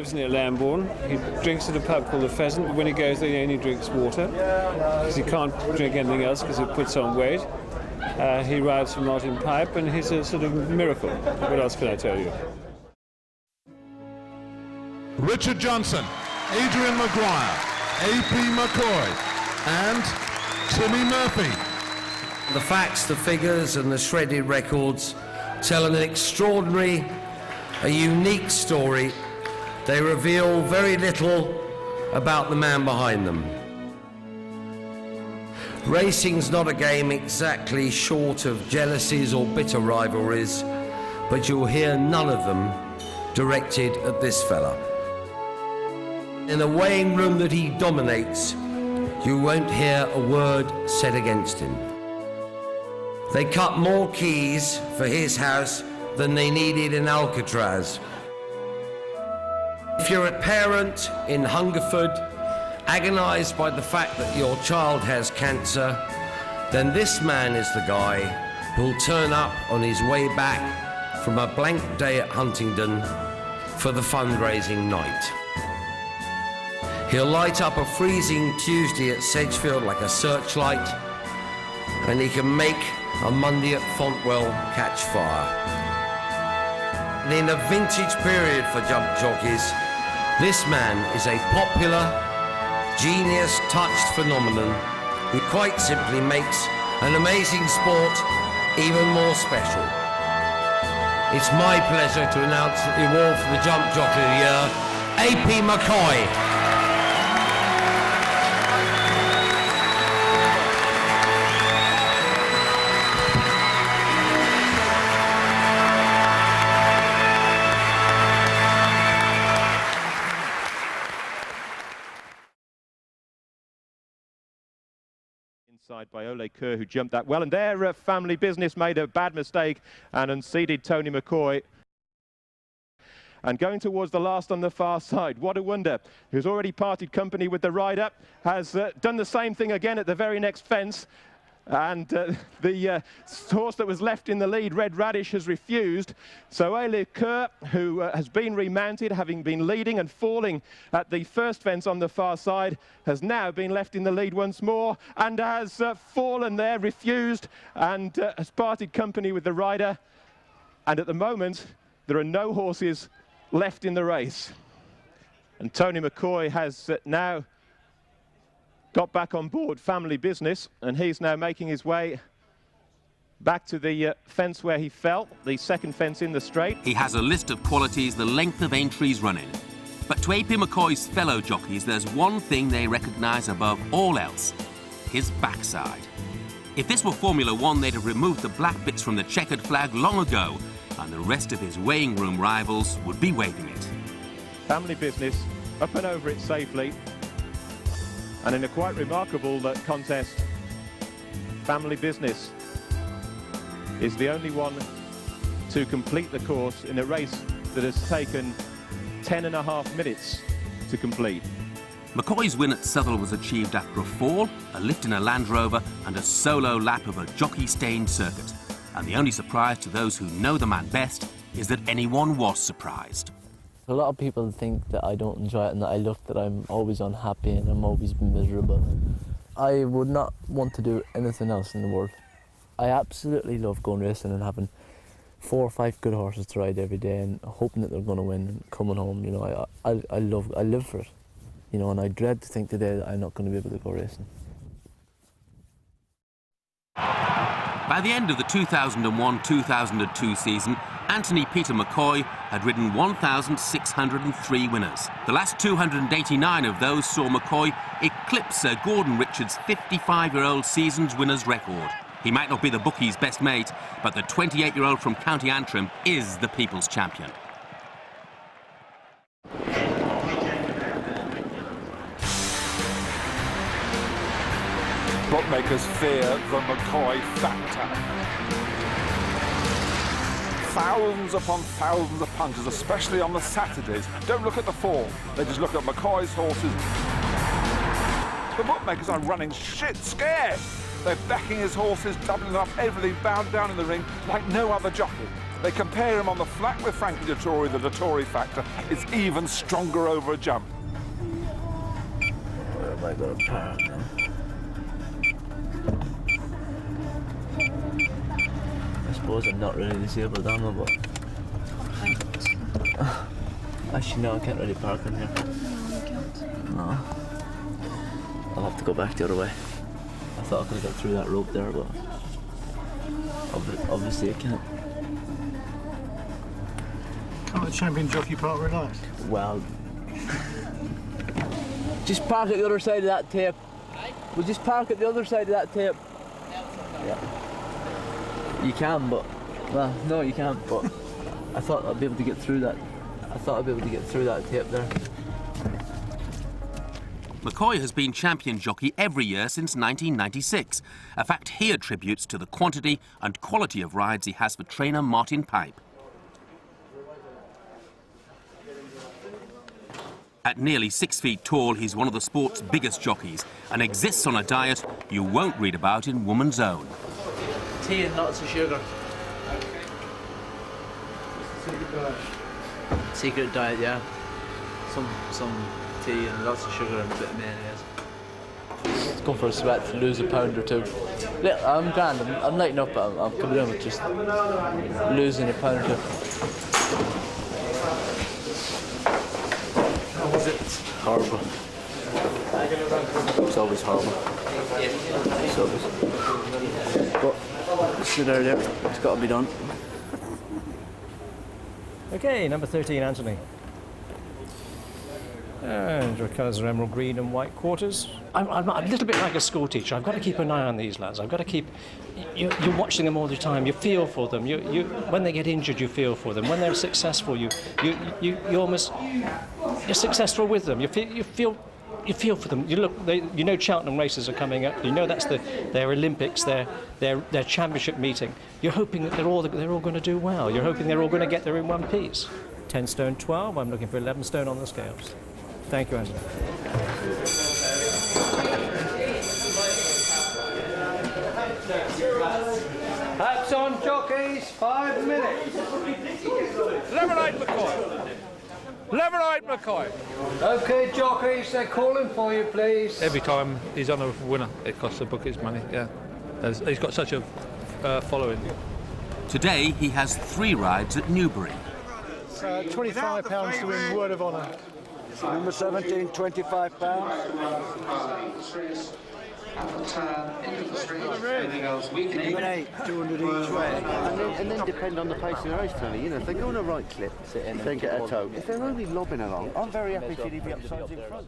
lives near Lambourne. He drinks at a pub called the Pheasant, but when he goes there he only drinks water, because he can't drink anything else because it puts on weight. He rides from Martin Pipe, and he's a sort of miracle. What else can I tell you? Richard Johnson, Adrian Maguire, A.P.McCoy, and Timmy Murphy. The facts, the figures, and the shredded records tell an extraordinary, a unique story. They reveal very little about the man behind them. Racing's not a game exactly short of jealousies or bitter rivalries, but you'll hear none of them directed at this fella. In a weighing room that he dominates, you won't hear a word said against him. They cut more keys for his house than they needed in Alcatraz. If you're a parent in Hungerford, agonised by the fact that your child has cancer, then this man is the guy who'll turn up on his way back from a blank day at Huntingdon for the fundraising night. He'll light up a freezing Tuesday at Sedgefield like a searchlight, and he can make a Monday at Fontwell catch fire. And in a vintage period for jump jockeys, this man is a popular, genius-touched phenomenon who quite simply makes an amazing sport even more special. It's my pleasure to announce the award for the Jump Jockey of the Year, A.P.McCoy. Inside by Ole Kerr, who jumped that well, and their family business made a bad mistake and unseated Tony McCoy. And going towards the last on the far side, What a Wonder, who's already parted company with the rider, has done the same thing again at the very next fence. And the horse that was left in the lead, Red Radish, has refused. So Ole Kerr, who has been remounted, having been leading and falling at the first fence on the far side, has now been left in the lead once more and has fallen there, refused, and has parted company with the rider. And at the moment, there are no horses left in the race. And Tony McCoy has now got back on board family business, and he's now making his way back to the fence where he fell, the second fence in the straight. He has a list of qualities the length of Aintrie's running. But to A.P. McCoy's fellow jockeys, there's one thing they recognise above all else: his backside. If this were Formula One, they'd have removed the black bits from the checkered flag long ago, and the rest of his weighing room rivals would be waving it. Family business up and over it safely. And in a quite remarkable contest, family business is the only one to complete the course in a race that has taken 10.5 minutes to complete. McCoy's win at Southwell was achieved after a fall, a lift in a Land Rover, and a solo lap of a jockey-stained circuit. And the only surprise to those who know the man best is that anyone was surprised. A lot of people think that I don't enjoy it and that I look that I'm always unhappy and I'm always miserable. I would not want to do anything else in the world. I absolutely love going racing and having 4 or 5 good horses to ride every day and hoping that they're going to win and coming home. You know, I live for it. You know, and I dread to think today that I'm not going to be able to go racing. By the end of the 2001-2002 season, Anthony Peter McCoy had ridden 1,603 winners. The last 289 of those saw McCoy eclipse Sir Gordon Richards' 55-year-old season's winners record. He might not be the bookie's best mate, but the 28-year-old from County Antrim is the people's champion. Bookmakers fear the McCoy factor. Thousands upon thousands of punters, especially on the Saturdays, don't look at the form, they just look at McCoy's horses. The bookmakers are running shit scared. They're backing his horses, doubling up, everything bound down in the ring like no other jockey. They compare him on the flat with Frankie Dettori. The Dettori factor is even stronger over a jump. Where have I got a park now? I suppose I'm not really disabled, am I? But actually, no, I can't really park in here. No, you can't. No. I'll have to go back the other way. I thought I could have got through that rope there, but obviously I can't. Can't the champion jockey park relax? Well, just park at the other side of that tape. We'll just park at the other side of that tape. Yeah. You can, but well, no, you can't. But I thought I'd be able to get through that. I thought I'd be able to get through that tape there. McCoy has been champion jockey every year since 1996, a fact he attributes to the quantity and quality of rides he has for trainer Martin Pipe. At nearly 6 feet tall, he's one of the sport's biggest jockeys and exists on a diet you won't read about in Woman's Own. Tea and lots of sugar. Secret diet, yeah. Some tea and lots of sugar and a bit of mayonnaise. Let's go for a sweat to lose a pound or two. Look, I'm grand. I'm lighting up. I'm coming in with just losing a pound or two. How was it? Horrible. It's always horrible. It's always. But sit there. It's got to be done. Okay, number 13, Anthony. And your colours are emerald green and white quarters. I'm a little bit like a school teacher. I've got to keep an eye on these lads. I've got to keep... You're watching them all the time. You feel for them. When they get injured, you feel for them. When they're successful, you almost... You're successful with them. You feel for them. You know Cheltenham races are coming up. You know that's their Olympics, their championship meeting. You're hoping that they're all going to do well. You're hoping they're all going to get there in one piece. 10 stone 12. I'm looking for 11 stone on the scales. Thank you, Andrew. Hats on, jockeys. 5 minutes. Lemonade McCoy. Lemonade McCoy. Okay, jockeys, they're calling for you, please. Every time he's on a winner, it costs the bookies money, yeah. He's got such a following. Today, he has 3 rides at Newbury. It's £25 to win Word of Honour. Number 17, £25. Number 8, 200 each way. And then depend on the pace of the race, Tony. You know, if they go on a right clip, then get a toe. If they're only lobbing along, I'm very happy to be upsides in front.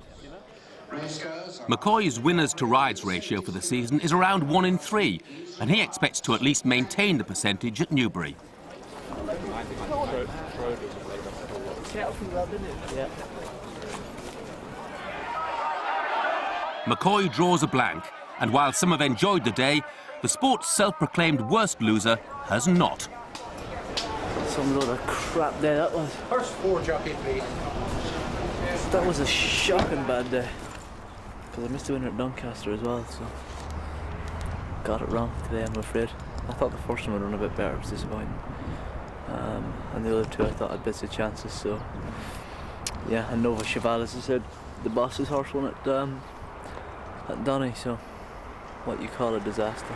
McCoy's winners to rides ratio for the season is around 1 in 3, and he expects to at least maintain the percentage at Newbury. McCoy draws a blank, and while some have enjoyed the day, the sport's self-proclaimed worst loser has not. Some load of crap there, that was. First 4, jockey, please. That was a shocking bad day. Because I missed the winner at Doncaster as well, so... Got it wrong today, I'm afraid. I thought the first one would run a bit better, it was disappointing. And the other 2 I thought had bits of chances, so... Yeah, and Nova Cheval, as I said, the boss's horse won at Donny, so... What you call a disaster.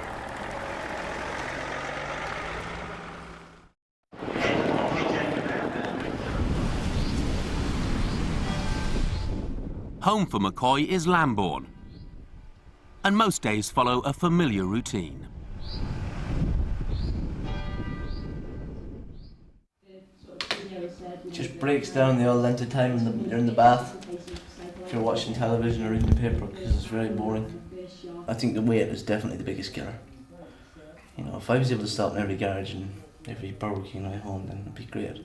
Home for McCoy is Lambourne, and most days follow a familiar routine. Just breaks down the old length of time you're in the bath, if you're watching television or reading the paper, because it's very boring. I think the weight is definitely the biggest killer. You know, if I was able to stop in every garage and every Burger King way home, then it'd be great.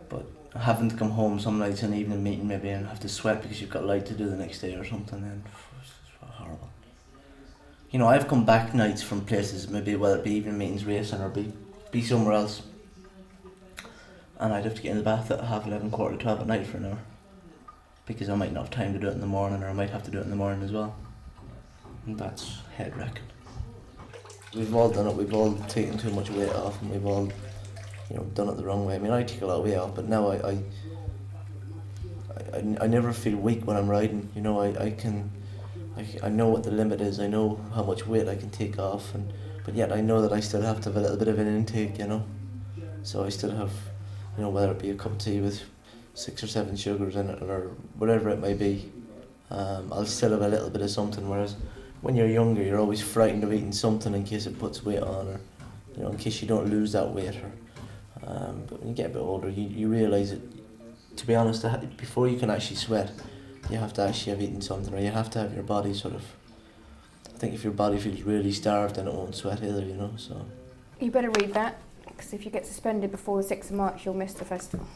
But having to come home some nights in an evening meeting maybe and have to sweat because you've got light to do the next day or something, then it's horrible. You know, I've come back nights from places, maybe whether it be evening meetings, racing, or be somewhere else, and I'd have to get in the bath at 11:30, 12 at night for an hour, because I might not have time to do it in the morning, or I might have to do it in the morning as well. And that's head wrecking. We've all done it, we've all taken too much weight off, and we've all you know, done it the wrong way. I mean, I take a lot of weight off, but now I never feel weak when I'm riding. You know, I know what the limit is. I know how much weight I can take off, but yet I know that I still have to have a little bit of an intake. You know, so I still have, you know, whether it be a cup of tea with 6 or 7 sugars in it or whatever it may be, I'll still have a little bit of something. Whereas when you're younger, you're always frightened of eating something in case it puts weight on, or you know, in case you don't lose that weight. But when you get a bit older, you realise that, to be honest, before you can actually sweat, you have to actually have eaten something, or you have to have your body sort of. I think if your body feels really starved, then it won't sweat either. You know, so. You better read that, because if you get suspended before the 6th of March, you'll miss the festival.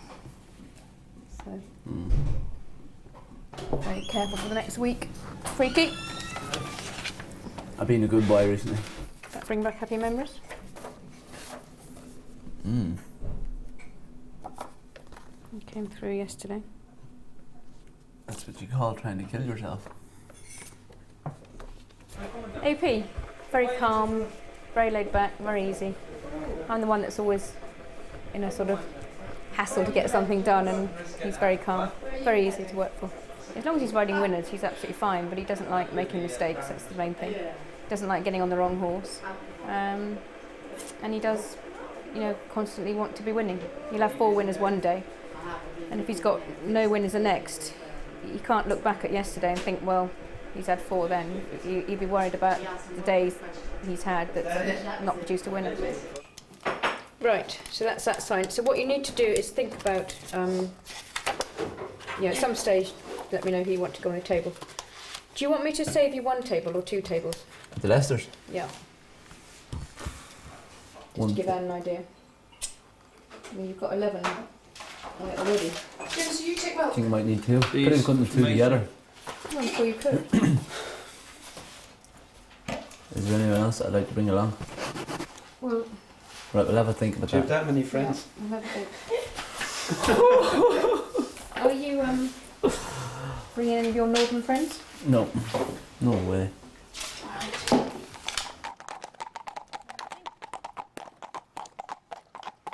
So. Very careful for the next week. Freaky. I've been a good boy recently. Does that bring back happy memories? You came through yesterday. That's what you call trying to kill yourself. AP, very calm, very laid back, very easy. I'm the one that's always in a sort of hassle to get something done, and he's very calm, very easy to work for. As long as he's riding winners, he's absolutely fine, but he doesn't like making mistakes, that's the main thing. He doesn't like getting on the wrong horse. And he does, you know, constantly want to be winning. He'll have 4 winners one day, and if he's got no winners the next, you can't look back at yesterday and think, well, he's had 4 then. You'd be worried about the days he's had that's not produced a winner. Right, so that's that side. So what you need to do is think about, you know, at some stage, let me know who you want to go on a table. Do you want me to save you 1 table or 2 tables? The Leicesters? Yeah. Just to give Anne an idea. I mean, you've got 11 already. James, you take I think I might need 2. Couldn't put them 2 together. Well, before you could. Is there anyone else I'd like to bring along? Well, right, we'll have a think about Do you have that. that many friends? Yeah, we'll have a think. Are you bringing any of your northern friends? No. No way.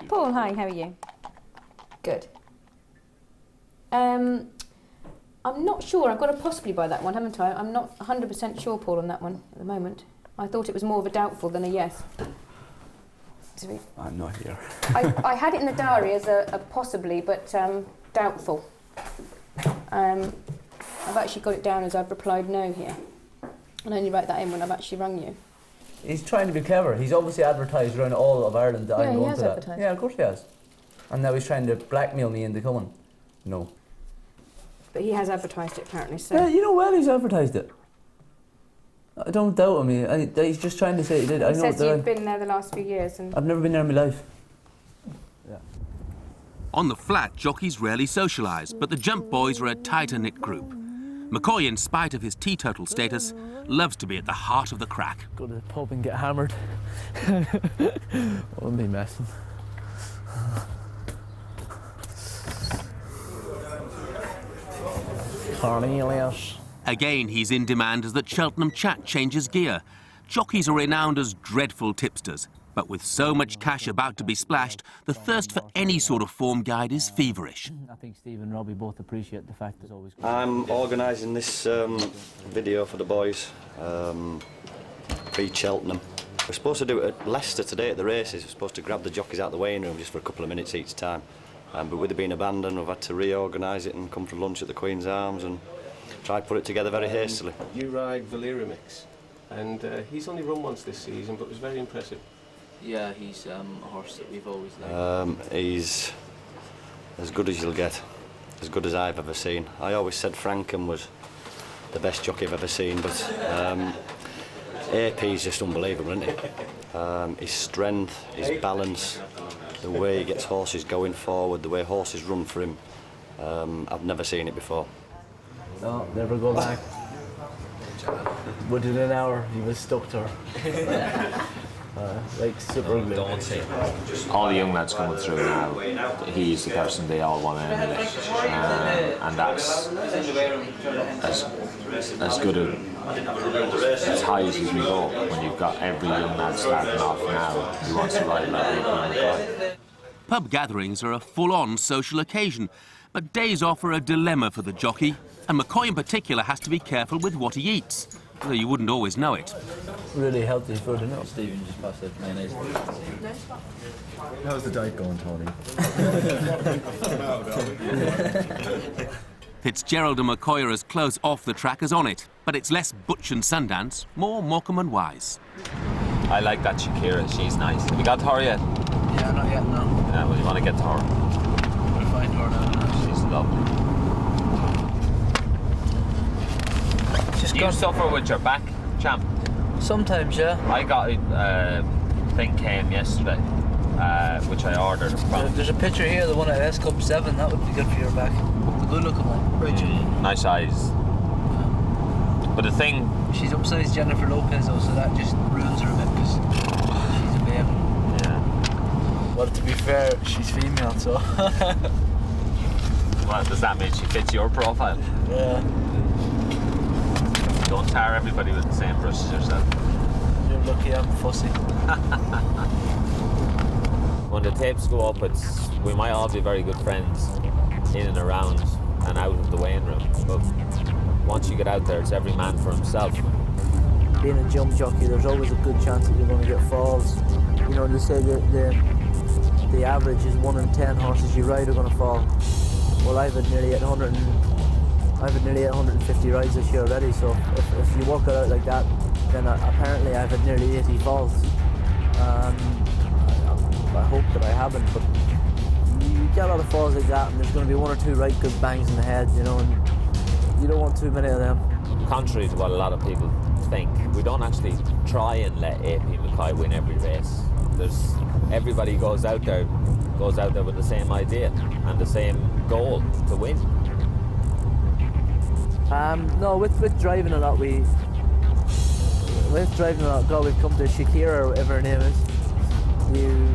Paul, hi, how are you? Good. I'm not sure, I've got to possibly buy that one, haven't I? I'm not 100% sure, Paul, on that one at the moment. I thought it was more of a doubtful than a yes. I'm not here. I had it in the diary as a possibly, but doubtful. I've actually got it down as I've replied no here. And I only write that in when I've actually rung you. He's trying to be clever. He's obviously advertised around all of Ireland that I'm going to that. Advertised. Yeah, of course he has. And now he's trying to blackmail me into coming. No. But he has advertised it apparently, so... Yeah, you know well he's advertised it. I don't doubt him. He's just trying to say he did. He says you've been there the last few years and... I've never been there in my life. Yeah. On the flat, jockeys rarely socialise, but the jump boys are a tighter-knit group. McCoy, in spite of his teetotal status, loves to be at the heart of the crack. Go to the pub and get hammered. Wouldn't be messing. Cornelius. Again, he's in demand as the Cheltenham chat changes gear. Jockeys are renowned as dreadful tipsters, but with so much cash about to be splashed, the thirst for any sort of form guide is feverish. I think Steve and Robbie both appreciate the fact there's always... I'm organising this video for the boys, pre-Cheltenham. We're supposed to do it at Leicester today at the races. We're supposed to grab the jockeys out the weighing room just for a couple of minutes each time. But with it being abandoned, we've had to reorganise it and come for lunch at the Queen's Arms and try to put it together very hastily. You ride VALIRAMIX, and he's only run once this season, but was very impressive. Yeah, he's a horse that we've always liked. He's as good as you'll get, as good as I've ever seen. I always said Fakenham was the best jockey I've ever seen, but AP's just unbelievable, isn't he? His strength, his balance, the way he gets horses going forward, the way horses run for him, I've never seen it before. No, never go back. Within an hour, he was stuck to her. Like super glue. All the young lads coming through now, he's the person they all want to emulate, and that's as good as high as we go when you've got every young lad starting off now who wants to ride like A.P.McCoy. Pub gatherings are a full-on social occasion, but days off are a dilemma for the jockey, and McCoy in particular has to be careful with what he eats, though you wouldn't always know it. Really healthy food, isn't it? Stephen just passed out mayonnaise. How's the diet going, Tony? FITZGERALD and McCoy are as close off the track as on it, but it's less Butch and Sundance, more Morecambe and Wise. I like that Shakira, she's nice. Have you got to her yet? Yeah, not yet, no. Yeah, well, you want to get to her. We'll find her now. She's lovely. Just Do you suffer with your back, champ? Sometimes, yeah. I got a thing came yesterday, which I ordered from. There's a picture here, the one at S Cup 7, that would be good for your back. The good looking one. Rachel. Nice eyes. But the thing... She's upsized Jennifer Lopez though, so that just ruins her a bit because she's a babe. Yeah. Well, to be fair, she's female, so... Well, does that mean she fits your profile? Yeah. Don't tar everybody with the same brush as yourself. You're lucky I'm fussy. When the tapes go up, we might all be very good friends in and around and out of the weighing room. But once you get out there, it's every man for himself. Being a jump jockey, there's always a good chance that you're going to get falls. You know, they say that the average is 1 in 10 horses you ride are going to fall. Well, I've had nearly 850 rides this year already, so if you work it out like that, then apparently I've had nearly 80 falls. I hope that I haven't, but you get a lot of falls like that, and there's going to be 1 or 2 right good bangs in the head, you know, and you don't want too many of them. Contrary to what a lot of people think, we don't actually try and let A.P.McCoy win every race. Everybody goes out there with the same idea and the same goal to win. No, with driving a lot, we've come to Shakira or whatever her name is. You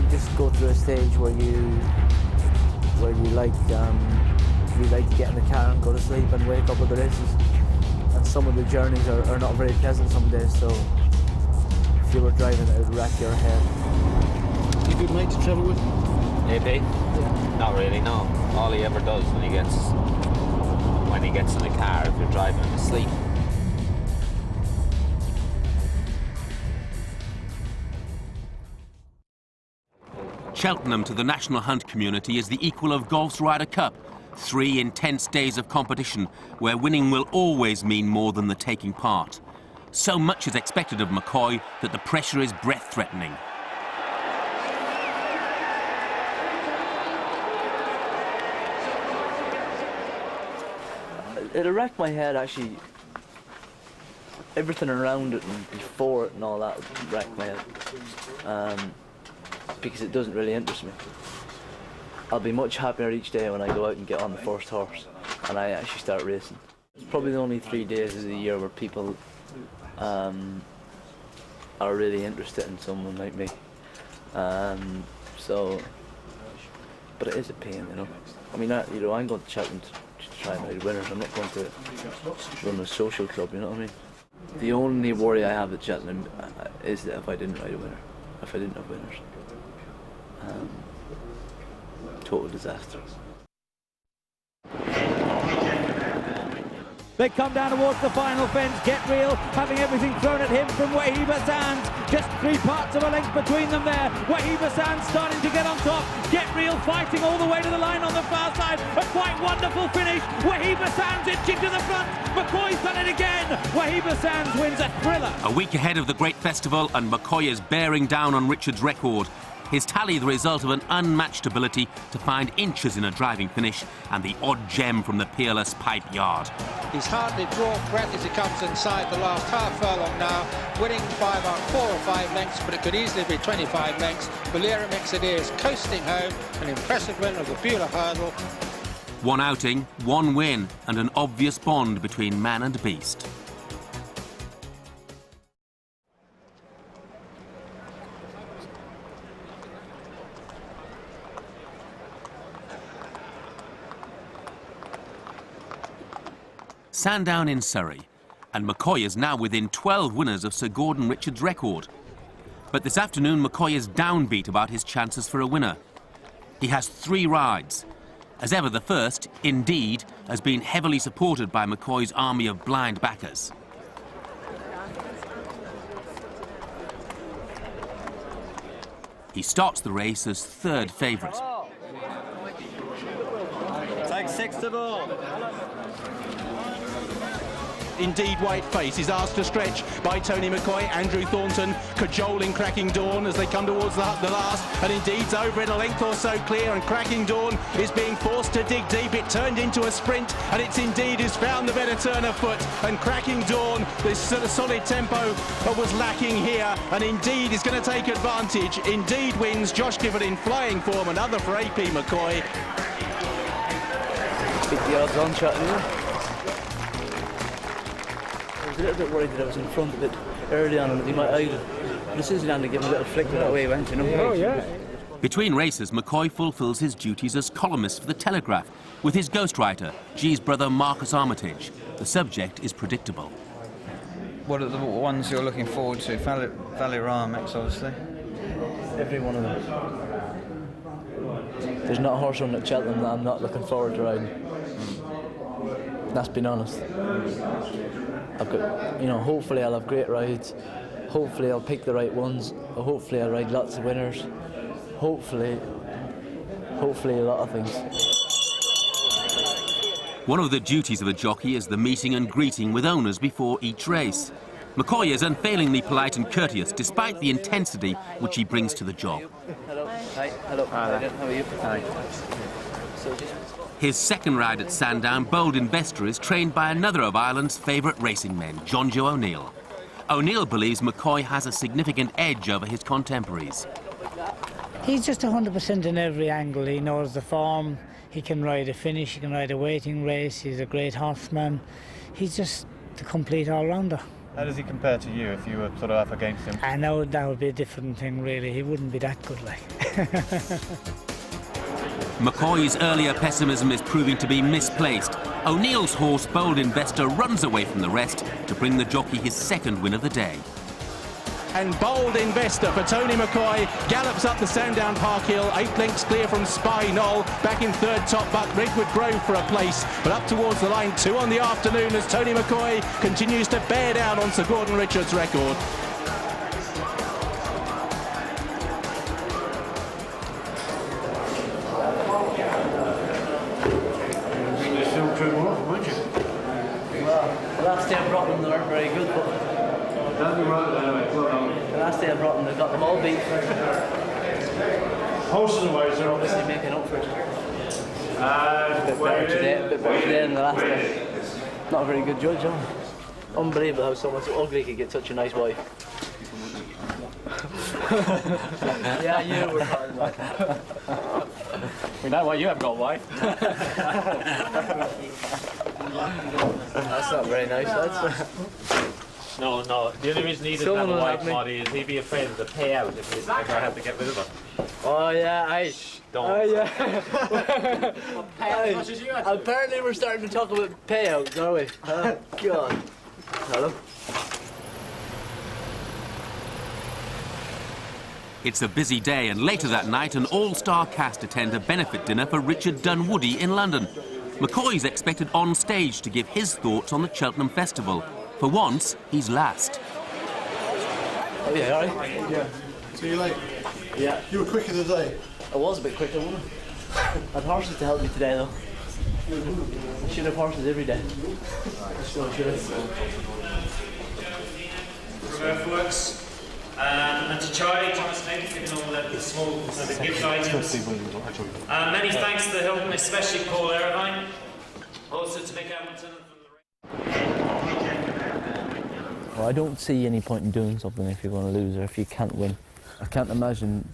just go through a stage where you like to get in the car and go to sleep and wake up at the races. And some of the journeys are not very pleasant some days, so if you were driving it would wreck your head. You good mate to travel with? AP? Yeah. Not really, no. All he ever does when he gets in the car, if you're driving him to sleep. Cheltenham to the national hunt community is the equal of golf's Ryder Cup. 3 intense days of competition where winning will always mean more than the taking part. So much is expected of McCoy that the pressure is breath-threatening. It'll wreck my head, actually. Everything around it and before it and all that would wreck my head. Because it doesn't really interest me. I'll be much happier each day when I go out and get on the first horse and I actually start racing. It's probably the only 3 days of the year where people are really interested in someone like me. But it is a pain, you know. I mean, I'm going to Cheltenham to try and ride winners. I'm not going to run a social club, you know what I mean? The only worry I have at Cheltenham is that if I didn't ride a winner, if I didn't have winners. Total disaster. They come down towards the final fence. Get Real having everything thrown at him from Wahiba Sands. Just 3 parts of a length between them there. Wahiba Sands starting to get on top. Get Real fighting all the way to the line on the far side. A quite wonderful finish. Wahiba Sands inching to the front. McCoy's done it again. Wahiba Sands wins a thriller. A week ahead of the Great Festival and McCoy is bearing down on Richard's record. His tally the result of an unmatched ability to find inches in a driving finish and the odd gem from the peerless Pipe Yard. He's hardly drawn breath as he comes inside the last half furlong now, winning by about 4 or 5 lengths, but it could easily be 25 lengths. VALIRAMIX it is, coasting home, an impressive win of the Beulah Hurdle. 1 outing, 1 win, and an obvious bond between man and beast. Sandown in Surrey, and McCoy is now within 12 winners of Sir Gordon Richards' record. But this afternoon, McCoy is downbeat about his chances for a winner. He has 3 rides. As ever, the first, Indeed, has been heavily supported by McCoy's army of blind backers. He starts the race as 3rd favourite. Take 6 to ball. Indeed, Whiteface is asked to stretch by Tony McCoy. Andrew Thornton cajoling Cracking Dawn as they come towards the last. And Indeed's over in a length or so clear, and Cracking Dawn is being forced to dig deep. It turned into a sprint, and it's Indeed who's found the better turn of foot. And Cracking Dawn, this sort of solid tempo was lacking here, and Indeed is going to take advantage. Indeed wins. Josh Gifford in flying form, another for A.P.McCoy. Keep the odds on, Cheltenham. I was a little bit worried that I was in front of it early on and he might idle. This is land to give him a little flick that way he went, you know. Oh, yeah. Between races, McCoy fulfills his duties as columnist for The Telegraph with his ghostwriter, G's brother Marcus Armitage. The subject is predictable. What are the ones you're looking forward to? VALIRAMIX, obviously. Every one of them. There's not a horse run at Cheltenham that I'm not looking forward to riding. That's being honest. I've got, you know, hopefully I'll have great rides. Hopefully I'll pick the right ones. Hopefully I'll ride lots of winners. Hopefully a lot of things. One of the duties of a jockey is the meeting and greeting with owners before each race. McCoy is unfailingly polite and courteous despite the intensity which he brings to the job. Hello. Hi. Hello. Hi. How are you? Hi. His 2nd ride at Sandown, Bold Investor, is trained by another of Ireland's favourite racing men, JONJO O'Neill. O'Neill believes McCoy has a significant edge over his contemporaries. He's just 100% in every angle. He knows the form, he can ride a finish, he can ride a waiting race, he's a great horseman. He's just the complete all-rounder. How does he compare to you if you were sort of up against him? I know that would be a different thing, really. He wouldn't be that good, like. McCoy's earlier pessimism is proving to be misplaced. O'Neill's horse, Bold Investor, runs away from the rest to bring the jockey his 2nd win of the day. And Bold Investor for Tony McCoy gallops up the Sandown Park Hill, 8 lengths clear from Spy Knoll, back in 3rd top buck, Redwood Grove for a place, but up towards the line, 2 on the afternoon as Tony McCoy continues to bear down on Sir Gordon Richards' record. The last day I brought them, they weren't very good, but the last day I brought them, they got them all beat. Horses and ways are obviously making up for it. A bit better today than the last day. Not a very good judge, huh? Unbelievable how someone so ugly could get such a nice wife. Yeah, you were part of that. We know why you haven't got a wife. That's not very nice, lads. No. The only reason he doesn't have a wife, Marty, is he'd be afraid of the payout if he ever had to get rid of her. Oh yeah, Don't. Oh yeah. Apparently we're starting to talk about payouts, are we? Oh God. Hello. It's a busy day, and later that night an all-star cast attend a benefit dinner for Richard Dunwoody in London. McCoy's expected on stage to give his thoughts on the Cheltenham Festival. For once, he's last. Oh yeah, all right. Yeah. So you're late? Yeah. You were quicker today? I was a bit quicker, wasn't I? I had horses to help me today, though. I should have horses every day. So should have. Earthworks. And to Charlie, Thomas Smith, giving all the small gift items. Many thanks to the Hilton, especially Paul Irvine. Also to Mick Hamilton. Well, I don't see any point in doing something if you're going to lose or if you can't win. I can't imagine,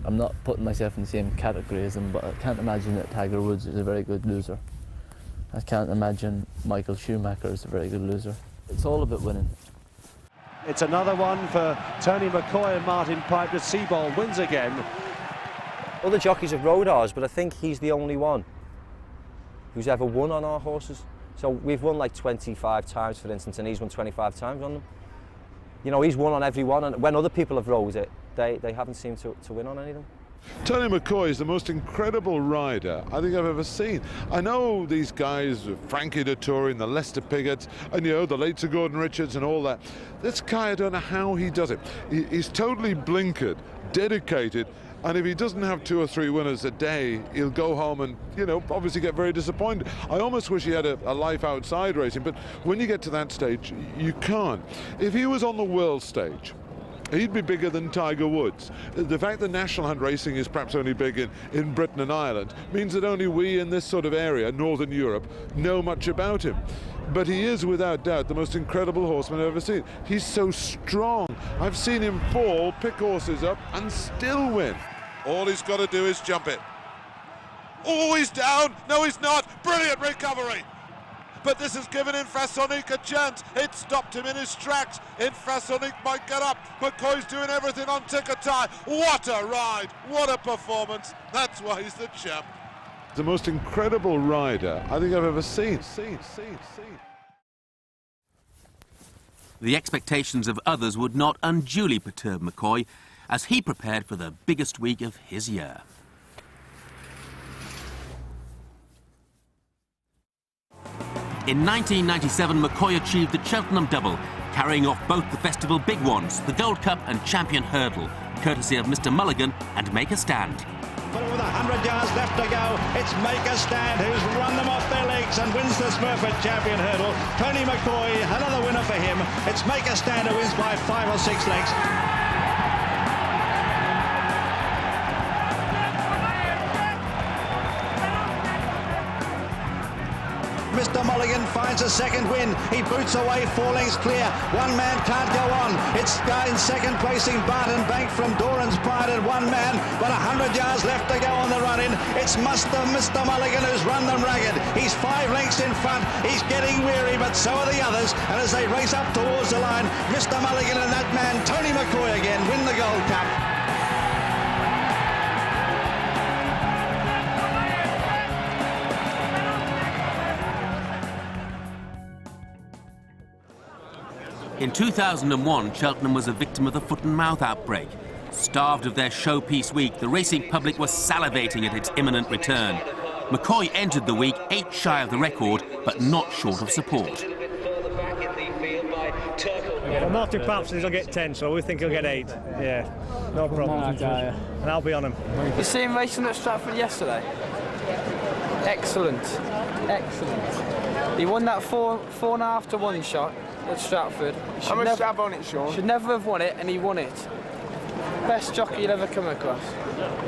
I'm not putting myself in the same category as them, but I can't imagine that Tiger Woods is a very good loser. I can't imagine Michael Schumacher is a very good loser. It's all about winning. It's another one for Tony McCoy and Martin Pipe as SEEBALD wins again. Other jockeys have rode ours, but I think he's the only one who's ever won on our horses. So we've won like 25 times, for instance, and he's won 25 times on them. You know, he's won on every one, and when other people have rode it, they haven't seemed to win on any of them. Tony McCoy is the most incredible rider I think I've ever seen. I know these guys, Frankie Dettori and the Leicester Pigots, and you know, the late Sir Gordon Richards and all that. This guy, I don't know how he does it. He's totally blinkered, dedicated, and if he doesn't have 2 or 3 winners a day, he'll go home and, you know, obviously get very disappointed. I almost wish he had a life outside racing, but when you get to that stage, you can't. If he was on the world stage, he'd be bigger than Tiger Woods. The fact that national hunt racing is perhaps only big in Britain and Ireland means that only we in this sort of area, Northern Europe, know much about him. But he is, without doubt, the most incredible horseman I've ever seen. He's so strong. I've seen him fall, pick horses up, and still win. All he's got to do is jump it. Oh, he's down. No, he's not. Brilliant recovery. But this has given Infrasonic a chance. It stopped him in his tracks. Infrasonic might get up. McCoy's doing everything on TIK-A-TAI. What a ride. What a performance. That's why he's the champ. The most incredible rider I think I've ever seen. The expectations of others would not unduly perturb McCoy as he prepared for the biggest week of his year. In 1997, McCoy achieved the Cheltenham double, carrying off both the festival big ones, the Gold Cup and Champion Hurdle, courtesy of Mr. Mulligan and Make a Stand. But with 100 yards left to go, it's Make a Stand who's run them off their legs and wins the Smurfit Champion Hurdle. Tony McCoy, another winner for him. It's Make a Stand who wins by 5 or 6 lengths. Mr. Mulligan finds a second win. He boots away 4 lengths clear. One man can't go on. It's in second placing Barton Bank from Doran's Pride and one man, but 100 yards left to go on the run-in. It's Mr. Mulligan who's run them ragged. He's 5 lengths in front. He's getting weary, but so are the others. And as they race up towards the line, Mr. Mulligan and that man, Tony McCoy again, win the Gold Cup. In 2001, Cheltenham was a victim of the foot and mouth outbreak. Starved of their showpiece week, the racing public was salivating at its imminent return. McCoy entered the week 8 shy of the record, but not short of support. Well, Martin Papp says he'll get 10, so we think he'll get 8. Yeah, no problem. And I'll be on him. You see him racing at Stratford yesterday? Excellent. Excellent. He won that 4.5 to 1 shot at Stratford. How much stab on it, Sean? Should never have won it, and he won it. Best jockey you'll ever come across.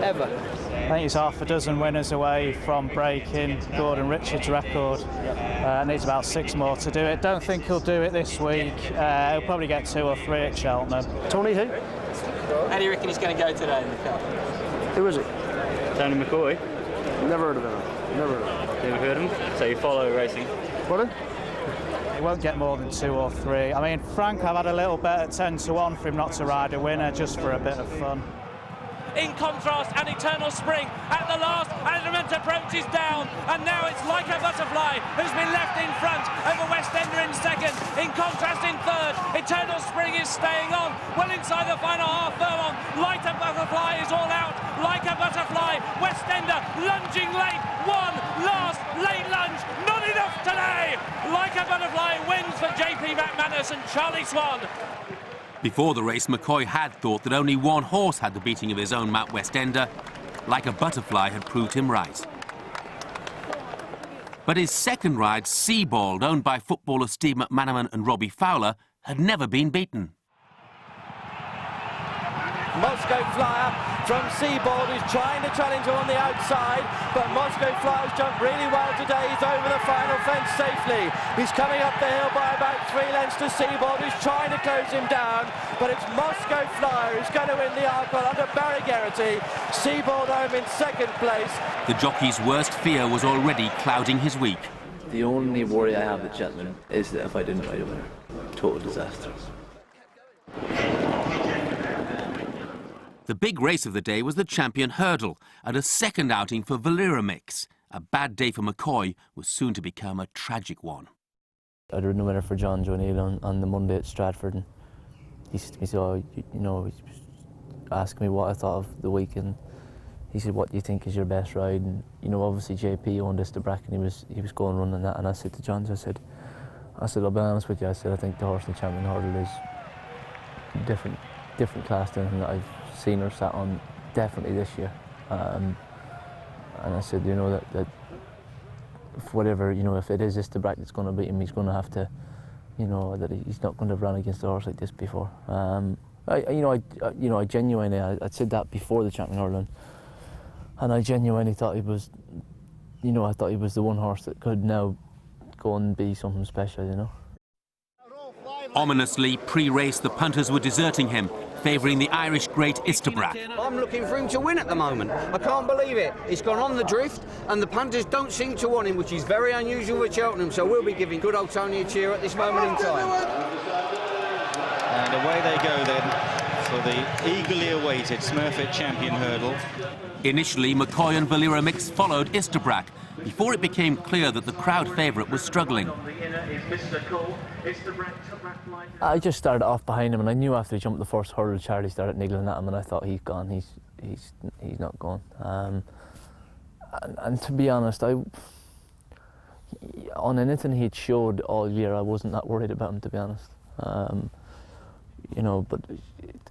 Ever. I think he's half a dozen winners away from breaking Gordon Richards' record. Needs about 6 more to do it. Don't think he'll do it this week. He'll probably get 2 or 3 at Cheltenham. Tony who? How do you reckon he's going to go today in the cup? Who is it? Tony McCoy. Never heard of him. Never heard of him. Never heard of him? So you follow racing? Pardon? He won't get more than 2 or 3. I mean, Frank, I've had a little bet at 10 to 1 for him not to ride a winner, just for a bit of fun. In contrast, an Eternal Spring at the last, Adamant approach is down, and now it's Like a Butterfly who's been left in front over Westender in second. In contrast, in third, Eternal Spring is staying on, well inside the final half furlong. Like a Butterfly is all out, Like a Butterfly, Westender lunging late, one last late lunge, not enough today. Like a Butterfly wins for J.P. McManus and Charlie Swan. Before the race, McCoy had thought that only one horse had the beating of his own Mount Westender. Like a Butterfly had proved him right. But his second ride, SEEBALD, owned by footballers Steve McManaman and Robbie Fowler, had never been beaten. Moscow Flyer from SEEBALD who's trying to challenge him on the outside, but Moscow Flyer's jumped really well today. He's over the final fence safely. He's coming up the hill by about 3 lengths to SEEBALD who's trying to close him down, but it's Moscow Flyer who's going to win the Arkle under Barry Geraghty. SEEBALD home in second place. The jockey's worst fear was already clouding his week. The only worry I have at Cheltenham is that if I didn't ride a winner, total disaster. The big race of the day was the Champion Hurdle, and a second outing for VALIRAMIX. A bad day for McCoy was soon to become a tragic one. I'd ridden a winner for JONJO O'Neill on the Monday at Stratford, and he said to me, so, you know, he's asking me what I thought of the week, and he said, what do you think is your best ride? And, you know, obviously JP owned Isterbrack and he was going running that, and I said to John, I said, I'll be honest with you, I said, I think the horse in the Champion Hurdle is different class to anything that I've seen or sat on definitely this year. And I said, you know, that if whatever, you know, if it is Isterbrack that's going to beat him, he's going to have to, you know, that he's not going to run against a horse like this before. I genuinely, I said that before the Champion Hurdle, and I genuinely thought he was, you know, I thought he was the one horse that could now go and be something special, you know. Ominously, pre-race, the punters were deserting him, favouring the Irish great Isterbrack. I'm looking for him to win at the moment. I can't believe it. He's gone on the drift, and the punters don't seem to want him, which is very unusual with Cheltenham, so we'll be giving good old Tony a cheer at this moment in time. And away they go then for the eagerly awaited Smurfit Champion Hurdle. Initially, McCoy and VALIRAMIX followed Isterbrack, before it became clear that the crowd favourite was struggling. I just started off behind him, and I knew after he jumped the first hurdle, Charlie started niggling at him, and I thought, he's gone, he's not gone. And to be honest, on anything he'd showed all year, I wasn't that worried about him, to be honest. You know, but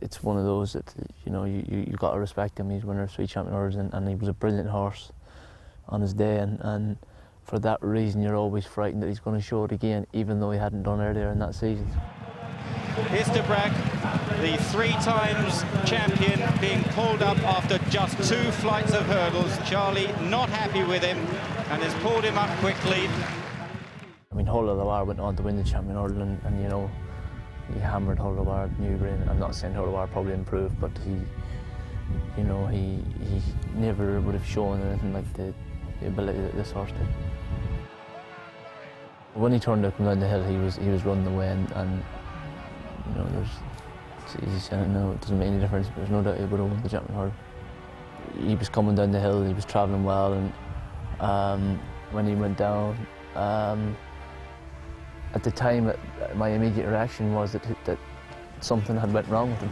it's one of those that, you know, you got to respect him. He's winner of 3 Champion Hurdles, and he was a brilliant horse on his day, and for that reason you're always frightened that he's going to show it again, even though he hadn't done earlier in that season. Isterbrack, the 3 times champion, being pulled up after just 2 flights of hurdles. Charlie not happy with him and has pulled him up quickly. I mean, Hull of the Wire went on to win the Champion Hurdle, and you know, he hammered Hull of the Wire at Newbury, and I'm not saying Hull of the Wire probably improved, but he never would have shown anything like the ability that this horse did. When he turned to come down the hill, he was running away, and you know, it's easy saying it now, it doesn't make any difference, but there's no doubt he would have won the Champion Hurdle. He was coming down the hill, he was travelling well, and when he went down, at the time, my immediate reaction was that something had went wrong with him.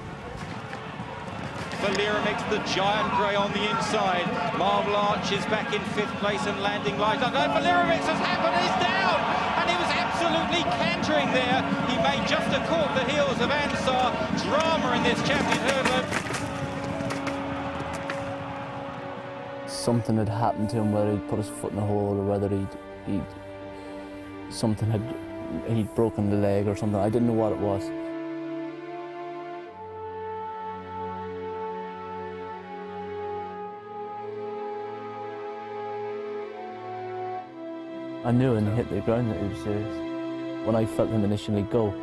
VALIRAMIX, the giant grey on the inside. Marble Arch is back in 5th place and landing light. Oh, no, VALIRAMIX has happened, he's down! And he was absolutely cantering there. He may just have caught the heels of Ansar. Drama in this Champion Hurdle. Something had happened to him, whether he'd put his foot in a hole or whether he'd broken the leg or something. I didn't know what it was. I knew when he hit the ground that he was serious. When I felt him initially go,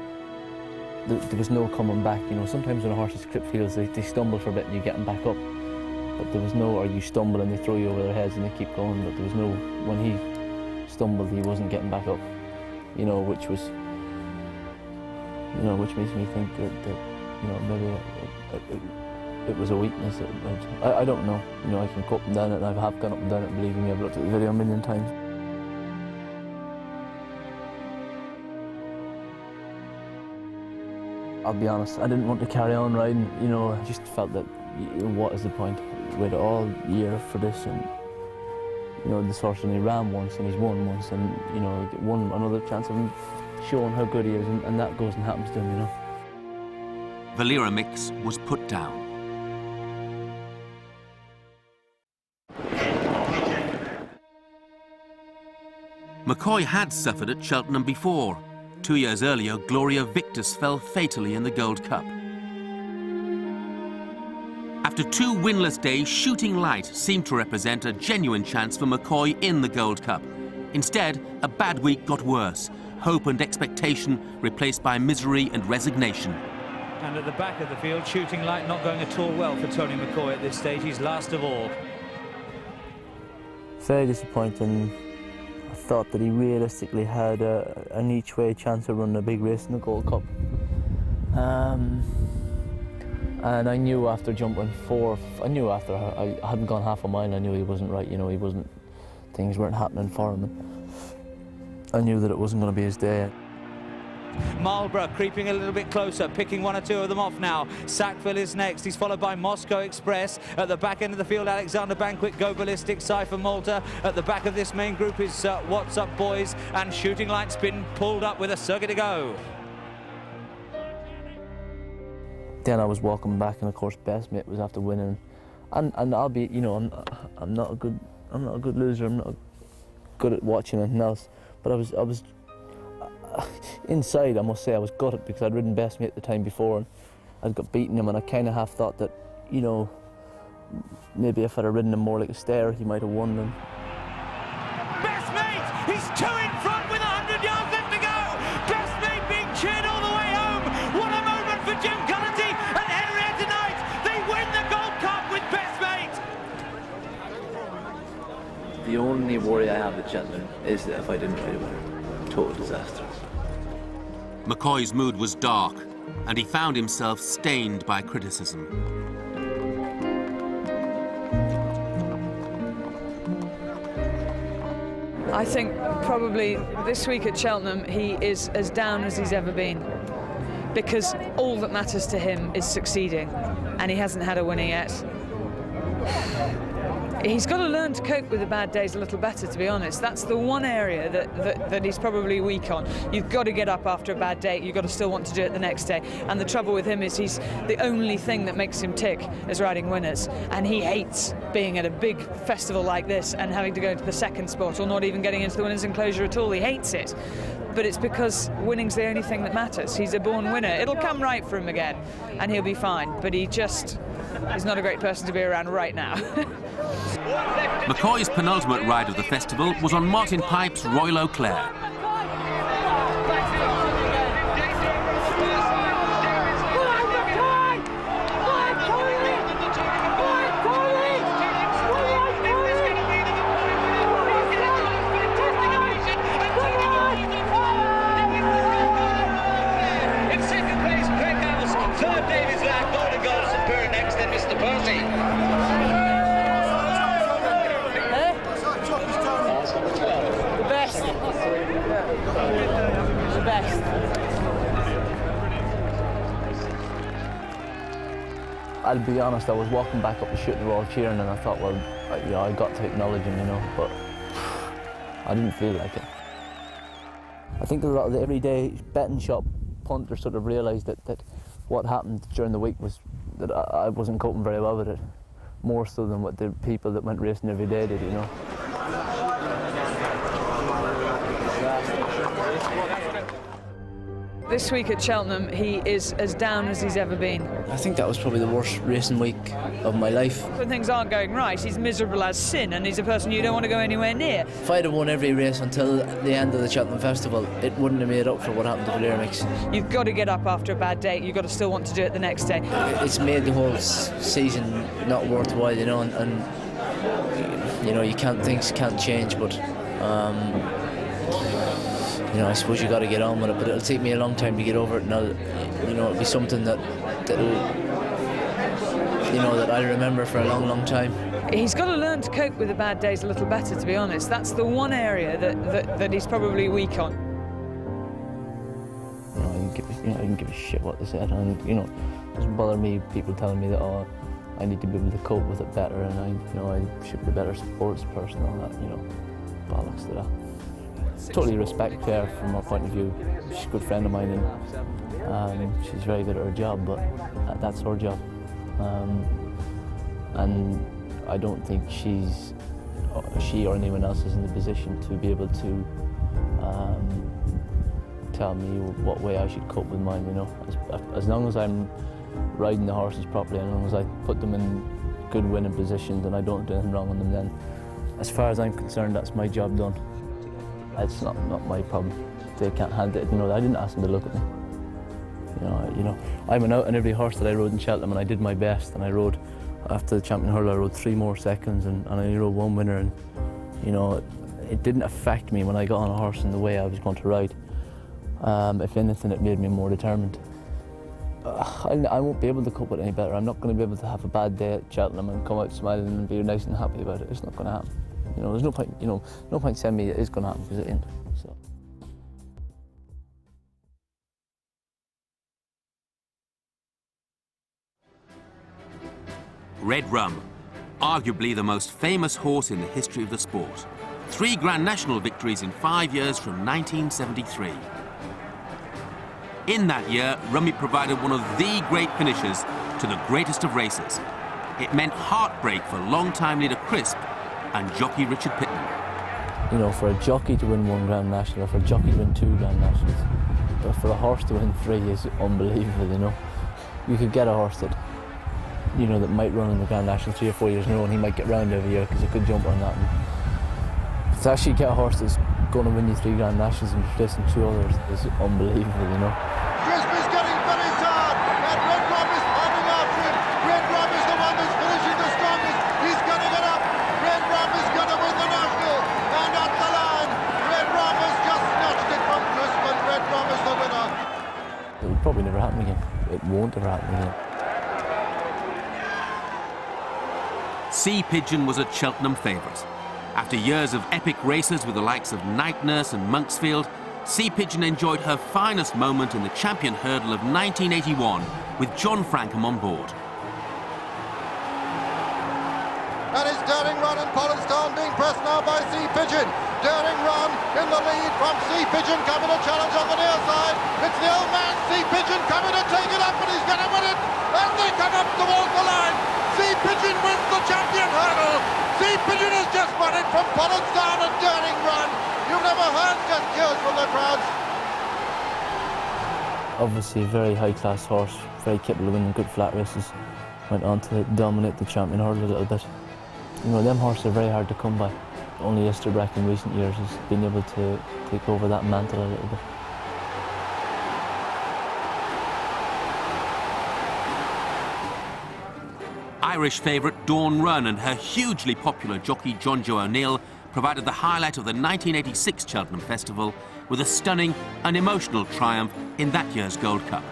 there was no coming back. You know, sometimes when a horse's crip feels, they stumble for a bit and you get them back up. But there was no, or you stumble and they throw you over their heads and they keep going. But there was no, when he stumbled, he wasn't getting back up. You know, which makes me think that you know, maybe it was a weakness. I don't know. You know, I can go up and down it, and I have gone up and down it. Believe me, I've looked at the video a million times. I'll be honest, I didn't want to carry on riding. You know, I just felt that, what is the point? Wait all year for this, and you know, this horse only ran once and he's won once, and you know, won another chance of him showing how good he is, and that goes and happens to him, you know. VALIRAMIX was put down. McCoy had suffered at Cheltenham before. 2 years earlier, Gloria Victus fell fatally in the Gold Cup. After 2 winless days, Shooting Light seemed to represent a genuine chance for McCoy in the Gold Cup. Instead, a bad week got worse. Hope and expectation replaced by misery and resignation. And at the back of the field, Shooting Light not going at all well for Tony McCoy at this stage. He's last of all. Very disappointing. I thought that he realistically had an each-way chance of running a big race in the Gold Cup. And I knew after jumping 4th, I knew after I hadn't gone half a mile, I knew he wasn't right, you know, things weren't happening for him. I knew that it wasn't going to be his day. Marlborough creeping a little bit closer, picking one or two of them off now. Sackville is next. He's followed by Moscow Express. At the back end of the field, Alexander Banquet, Go Ballistic, Cypher Malta. At the back of this main group is What's Up Boys, and Shooting Light's been pulled up with a circuit to go. Then I was walking back, and of course best mate was after winning, and I'll be, you know, I'm not a good loser. I'm not good at watching anything else, but I was inside, I must say I was gutted, because I'd ridden best mate the time before and I'd got beaten him, and I kind of half thought that, you know, maybe if I'd have ridden him more like a stair, he might have won them. Best mate, he's 2 in front with 100 yards left to go. Best mate being cheered all the way home. What a moment for Jim Cullity and Henrietta tonight. They win the Gold Cup with best mate. The only worry I have at Cheltenham is that if I didn't ride a winner, total disaster. McCoy's mood was dark, and he found himself stained by criticism. I think probably this week at Cheltenham he is as down as he's ever been, because all that matters to him is succeeding, and he hasn't had a winner yet. He's got to learn to cope with the bad days a little better, to be honest. That's the one area that he's probably weak on. You've got to get up after a bad day. You've got to still want to do it the next day. And the trouble with him is he's the only thing that makes him tick is riding winners. And he hates being at a big festival like this and having to go into the second spot, or not even getting into the winners' enclosure at all. He hates it. But it's because winning's the only thing that matters. He's a born winner. It'll come right for him again, and he'll be fine. But he's not a great person to be around right now. McCoy's penultimate ride of the festival was on Martin Pipe's Royal O'Clair. In second place, Craig House. Third, David's Lack. Golden Goals and Burr next, then Mr. Percy. The best. I'll be honest, I was walking back up the chute and they were all cheering, and I thought, well, you know, I got to acknowledge him, you know, but I didn't feel like it. I think a lot of the everyday betting shop punters sort of realised that what happened during the week was that I wasn't coping very well with it, more so than what the people that went racing every day did, you know. This week at Cheltenham, he is as down as he's ever been. I think that was probably the worst racing week of my life. When things aren't going right, he's miserable as sin, and he's a person you don't want to go anywhere near. If I'd have won every race until the end of the Cheltenham Festival, it wouldn't have made up for what happened to VALIRAMIX. You've got to get up after a bad day. You've got to still want to do it the next day. It's made the whole season not worthwhile, you know, and you know, things can't change, but you know, I suppose you got to get on with it, but it'll take me a long time to get over it, and it'll be something that'll, you know, that I'll remember for a long, long time. He's got to learn to cope with the bad days a little better, to be honest. That's the one area that he's probably weak on. You know, I didn't give a shit what they said, and you know, it doesn't bother me people telling me that, oh, I need to be able to cope with it better, and I should be a better sports person, and all that, you know, bollocks to that. Totally respect Claire from her point of view. She's a good friend of mine, and she's very good at her job, but that's her job. And I don't think she or anyone else is in the position to be able to tell me what way I should cope with mine, you know. As long as I'm riding the horses properly, as long as I put them in good winning positions and I don't do anything wrong on them, then as far as I'm concerned, that's my job done. It's not my problem. They can't handle it. You know, I didn't ask them to look at me. You know, I went out on every horse that I rode in Cheltenham, and I did my best. And I rode after the champion hurler. I rode 3 more seconds, and I only rode 1 winner. And you know, it didn't affect me when I got on a horse in the way I was going to ride. If anything, it made me more determined. I won't be able to cope with it any better. I'm not going to be able to have a bad day at Cheltenham and come out smiling and be nice and happy about it. It's not going to happen. You know, there's no point. You know, no point saying me it is going to happen, because it ain't. So. Red Rum, arguably the most famous horse in the history of the sport. 3 Grand National victories in 5 years from 1973. In that year, Rummy provided one of the great finishes to the greatest of races. It meant heartbreak for long-time leader Crisp and jockey Richard Pitman. You know, for a jockey to win 1 Grand National, or for a jockey to win 2 Grand Nationals, but for a horse to win 3 is unbelievable, you know. You could get a horse that, you know, that might run in the Grand National 3 or 4 years in a row, and he might get round every year because he could jump on that. And to actually get a horse that's going to win you 3 Grand Nationals and replacing 2 others is unbelievable, you know. Crisp is getting very tired, and Red Rum is popping after him. Red Rum is the one that's finishing the strongest. He's going to get up. Red Rum is going to win the National, and at the line, Red Rum has just snatched it from Crisp, and Red Rum is the winner. It will probably never happen again. It won't ever happen again. Sea Pigeon was a Cheltenham favourite. After years of epic races with the likes of Night Nurse and Monksfield, Sea Pigeon enjoyed her finest moment in the Champion Hurdle of 1981 with John Frankcombe on board. And it's Daring Run and Pollenstone being pressed now by Sea Pigeon. Daring Run in the lead from Sea Pigeon, coming to challenge on the near side. It's the old man Sea Pigeon coming to take it up, and he's going to win it. And they come up towards the line. Sea Pigeon wins the Champion Hurdle. Sea Pigeon has just won it from Pollenstone and Daring Run. You've never heard just cheers from the crowds. Obviously a very high-class horse, very capable of winning good flat races. Went on to dominate the Champion Hurdle a little bit. You know, them horses are very hard to come by. Only Esterbrook in recent years has been able to take over that mantle a little bit. Irish favourite Dawn Run and her hugely popular jockey JONJO O'Neill provided the highlight of the 1986 Cheltenham Festival with a stunning and emotional triumph in that year's Gold Cup.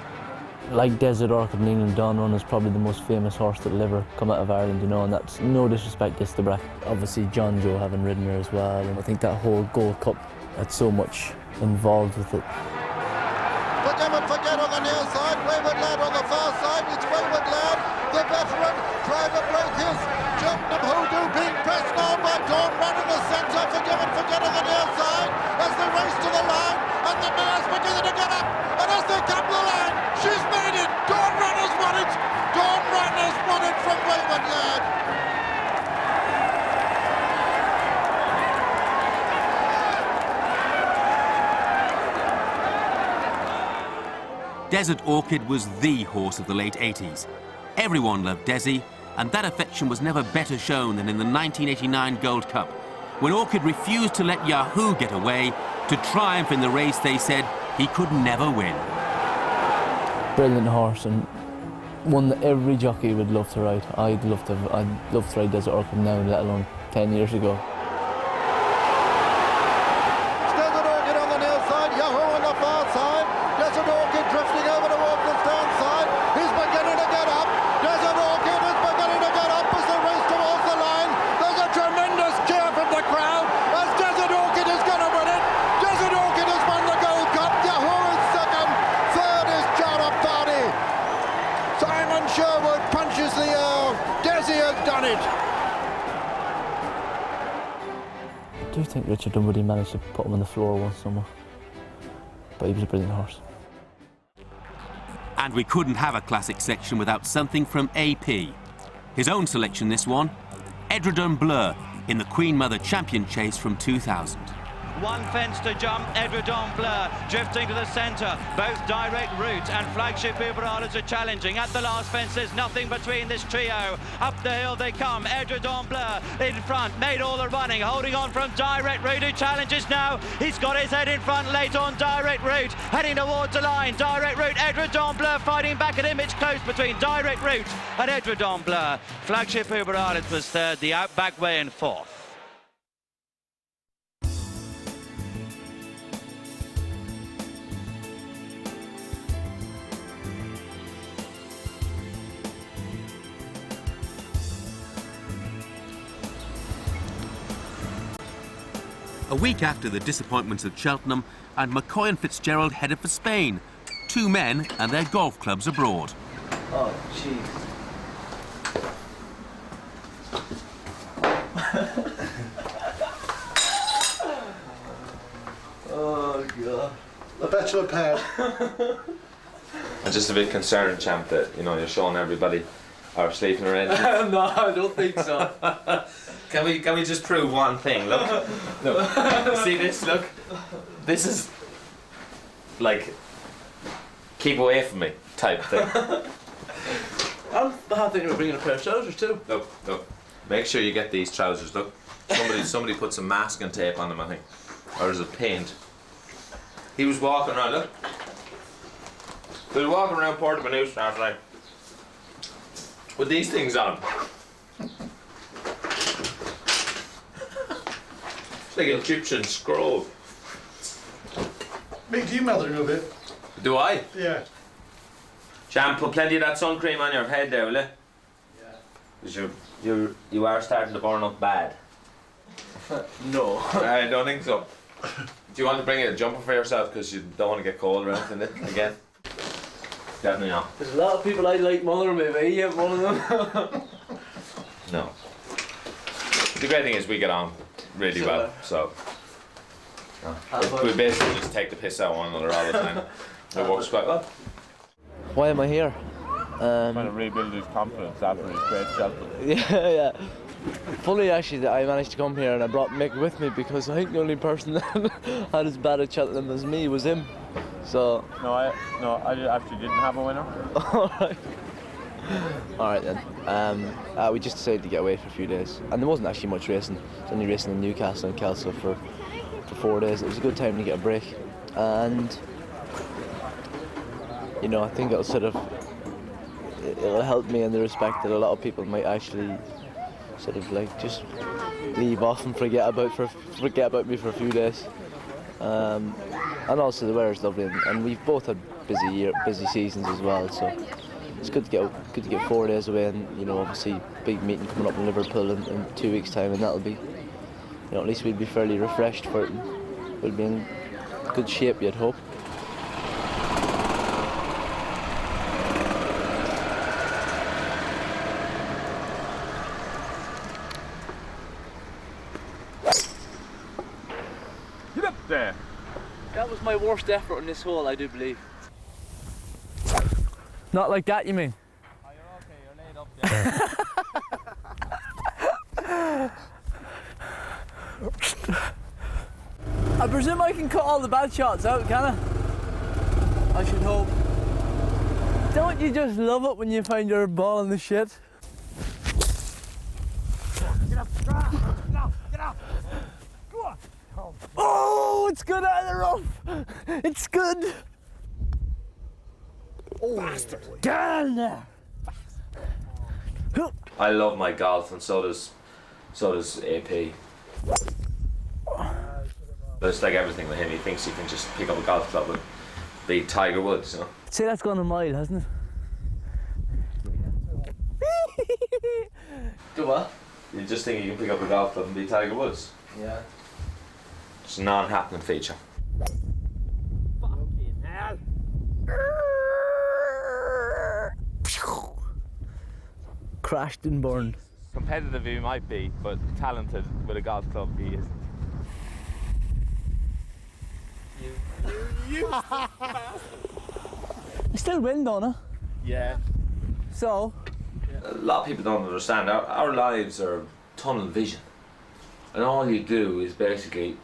Like Desert Orchid in England, Dawn Run is probably the most famous horse that'll ever come out of Ireland, you know, and that's no disrespect to Esterbrook. Obviously JONJO having ridden her as well, and I think that whole Gold Cup had so much involved with it. Forget on the near side, Wayward Lad on the far side, it's Wayward Lad, the veteran, Private Brokers, Cheltenham Hoodoo being pressed now by Dawn Run in the centre, Forget on the near side, as they race to the line, and the mare's beginning to get up, and as they come to the line, she's made it, Dawn Run has won it, Dawn Run has won it from Wayward Lad. Desert Orchid was the horse of the late 80s. Everyone loved Desi, and that affection was never better shown than in the 1989 Gold Cup, when Orchid refused to let Yahoo get away to triumph in the race they said he could never win. Brilliant horse, and one that every jockey would love to ride. I'd love to ride Desert Orchid now, let alone 10 years ago. Desert Orchid on the near side, Yahoo on the far side. Desert Orchid drifting over towards the stand side. He's beginning to get up. Desert Orchid is beginning to get up as they race towards the line. There's a tremendous cheer from the crowd as Desert Orchid is going to win it. Desert Orchid has won the Gold Cup. Yahoo is second. Third is Jara Barty. Simon Sherwood punches the air. Desi has done it. I do think Richard Dunwoody managed to put him on the floor once somewhere, but he was a brilliant horse. And we couldn't have a classic section without something from AP. His own selection this one, EDREDON BLEU in the Queen Mother Champion Chase from 2000. One fence to jump, EDREDON BLEU drifting to the centre. Both direct route and Flagship Uberales are challenging. At the last fence, there's nothing between this trio. Up the hill they come, EDREDON BLEU in front, made all the running, holding on from direct route, who challenges now. He's got his head in front late on direct route, heading towards the line. Direct route, EDREDON BLEU fighting back at him. It's close between direct route and EDREDON BLEU. Flagship Uberales was third, the Outback Way in fourth. A week after the disappointments of Cheltenham, and McCoy and FITZGERALD headed for Spain. 2 men and their golf clubs abroad. Oh, jeez. Yeah. The bachelor pad. I'm just a bit concerned, champ, that you're showing everybody our sleeping arrangements. No, I don't think so. Can we just prove one thing? Look, look. See this? Look, this is like keep away from me type thing. I'm thinking of bringing a pair of trousers too. Look, look. Make sure you get these trousers. Look, somebody put some masking tape on them, I think, or is it paint? He was walking around. Look, he was walking around Port Manus last night with these things on. It's like an Egyptian scroll. Mick, do you mother a bit? Do I? Yeah. Champ, put plenty of that sun cream on your head there, will you? Yeah. Because you are starting to burn up bad. No. I don't think so. Do you want to bring a jumper for yourself because you don't want to get cold or anything again? Definitely not. There's a lot of people I like mothering me, but you ain't one of them. No. The great thing is we get on really well, so we basically just take the piss out of one another all the time. It works quite well. Why am I here? Trying to rebuild his confidence after his great Cheltenham. Yeah. Funny actually that I managed to come here and I brought Mick with me because I think the only person that had as bad at Cheltenham as me was him. So. No, I actually didn't have a winner. Alright then. We just decided to get away for a few days. And there wasn't actually much racing. There was only racing in Newcastle and Kelso for 4 days. It was a good time to get a break. And I think it'll it'll help me in the respect that a lot of people might actually sort of like just leave off and forget about me for a few days. And also the weather's lovely, and we've both had busy seasons as well. So it's good to get 4 days away, and obviously big meeting coming up in Liverpool in 2 weeks' time, and that'll be, at least we'll be fairly refreshed for it. And we'll be in good shape, you'd hope. Get up there. That was my worst effort in this hole, I do believe. Not like that, you mean? Oh, you're okay, you're laid up there. I presume I can cut all the bad shots out, can I? I should hope. Don't you just love it when you find your ball in the shit? Get up, get up. Go on. Oh, it's good out of the rough. It's good. Oh, bastard. Down there. I love my golf, and so does AP. But it's like everything with him. He thinks he can just pick up a golf club and beat Tiger Woods, Say that's gone a mile, hasn't it? Do what? You just think you can pick up a golf club and beat Tiger Woods? Yeah. It's a non-happening feature. Fucking hell. Crashed and burned. Competitive he might be, but talented with a golf club he isn't. You I still win, don't I? Yeah. So? A lot of people don't understand. Our lives are tunnel vision. And all you do is basically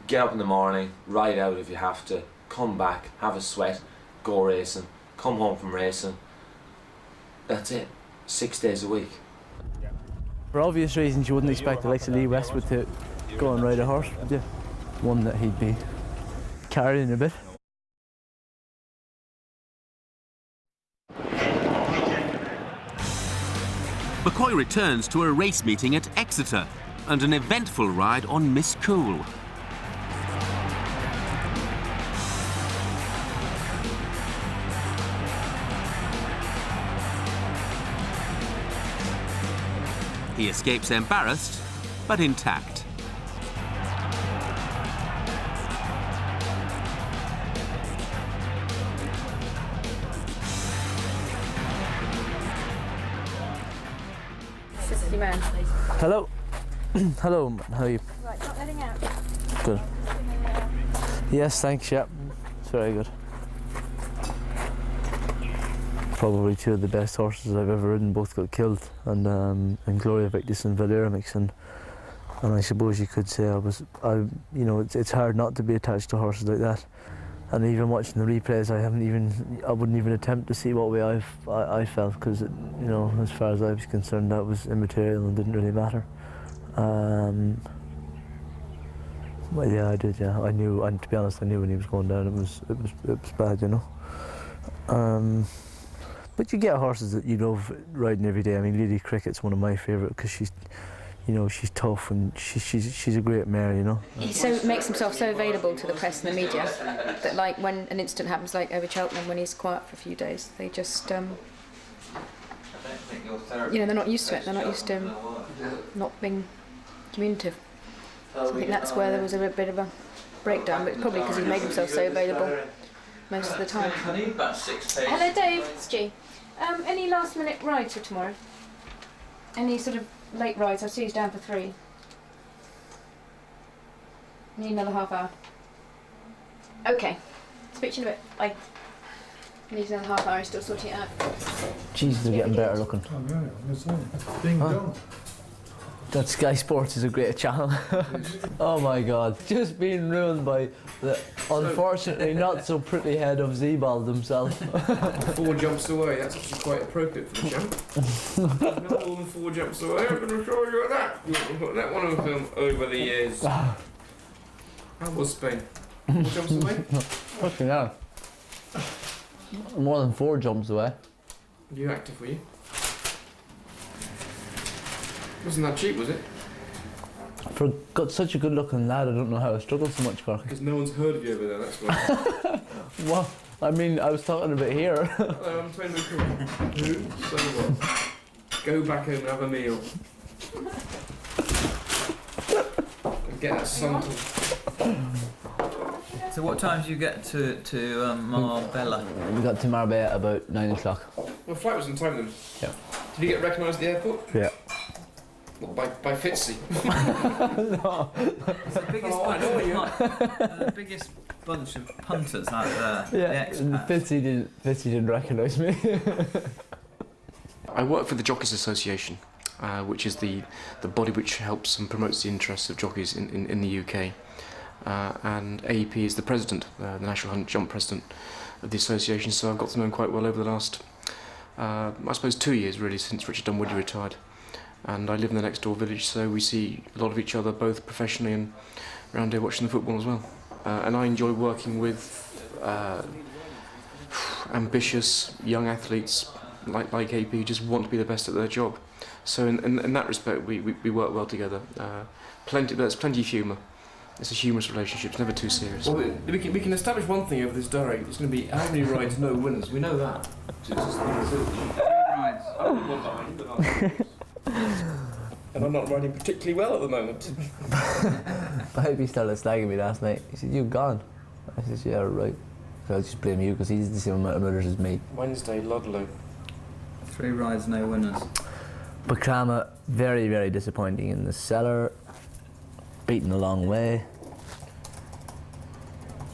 get up in the morning, ride out if you have to, come back, have a sweat, go racing, come home from racing. That's it. 6 days a week. For obvious reasons, you wouldn't expect the likes of Lee Westwood to go and ride a horse, would you? One that he'd be carrying a bit. McCoy returns to a race meeting at Exeter and an eventful ride on Miss Cool. He escapes embarrassed, but intact. Hello. Hello, how are you? Right, not letting out. Good. Yes, thanks, yeah. It's very good. Probably two of the best horses I've ever ridden, both got killed, and Gloria Victus and VALIRAMIX, and I suppose you could say you know, it's hard not to be attached to horses like that. And even watching the replays, I wouldn't even attempt to see what way I felt, because, you know, as far as I was concerned, that was immaterial and didn't really matter. Well, yeah, I did. Yeah, I knew. And to be honest, I knew when he was going down. It was bad, you know. But you get horses that you love riding every day. I mean, Lily Cricket's one of my favourite because she's, you know, she's tough and she's a great mare, you know. He makes himself so available to the press and the media that, like, when an incident happens, like over Cheltenham, when he's quiet for a few days, they just, you know, they're not used to it. They're not used to him not being communicative. So I think that's where there was a bit of a breakdown, but it's probably because he made himself so available most of the time. Hello, Dave. It's G. Any last-minute rides for tomorrow? Any sort of late rides? I see he's down for 3. Need another half hour. Okay. Speak to you in a bit. Bye. Needs another half hour. He's still sorting it out. Jesus, they're getting better looking. Being done. That Sky Sports is a great channel. Oh my God, just being ruined by the unfortunately not so pretty head of SEEBALD himself. 4 jumps away, that's actually quite appropriate for the jump. Not more than 4 jumps away, I'm going to show you that. You can put that one on film over the years. How was Spain? 4 jumps away? Fucking hell. More than 4 jumps away. You active, were you? Wasn't that cheap, was it? For such a good looking lad, I don't know how I struggled so much, Clerk. Because no one's heard of you over there, that's why. Well, I mean, I was talking about here. Hello, I'm Tony McCoy. Who? So what? Go back home and have a meal. And get that something. So what time do you get to Marbella? We got to Marbella at about 9 o'clock. Well, flight was on time then? Yeah. Did you get recognised at the airport? Yeah. What, by Fitzy? No. It's the biggest, the biggest bunch of punters out there. Yeah, Fitzy didn't recognise me. I work for the Jockeys Association, which is the body which helps and promotes the interests of jockeys in the UK. And AEP is the president, the National Hunt Jump president of the association, so I've got to know him quite well over the last, I suppose, 2 years really, since Richard Dunwoody retired. And I live in the next door village, so we see a lot of each other, both professionally and around here watching the football as well. And I enjoy working with ambitious young athletes like AP who just want to be the best at their job. So in that respect, we work well together. There's plenty of humour. It's a humorous relationship, it's never too serious. Well, we can establish one thing over this diary. It's going to be how many rides, no winners. We know that. 3 rides. And I'm not riding particularly well at the moment. I hope he started slagging me last night. He said, "You've gone." I said, "Yeah, right." So I'll just blame you because he's the same amount of runners as me. Wednesday, Ludlow. 3 rides, no winners. Bakrama, very, very disappointing in the cellar. Beaten a long way.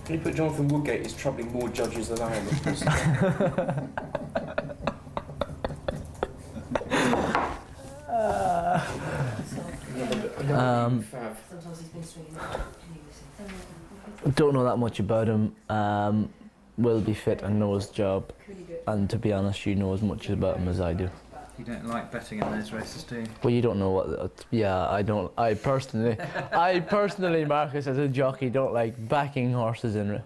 Can you put Jonathan Woodgate is troubling more judges than I am? Don't know that much about him. Will be fit and know his job, and to be honest, you know as much about him as I do. You don't like betting in those races, do you? Well, you don't know what. Yeah, I don't. I personally, Marcus, as a jockey, don't like backing horses in.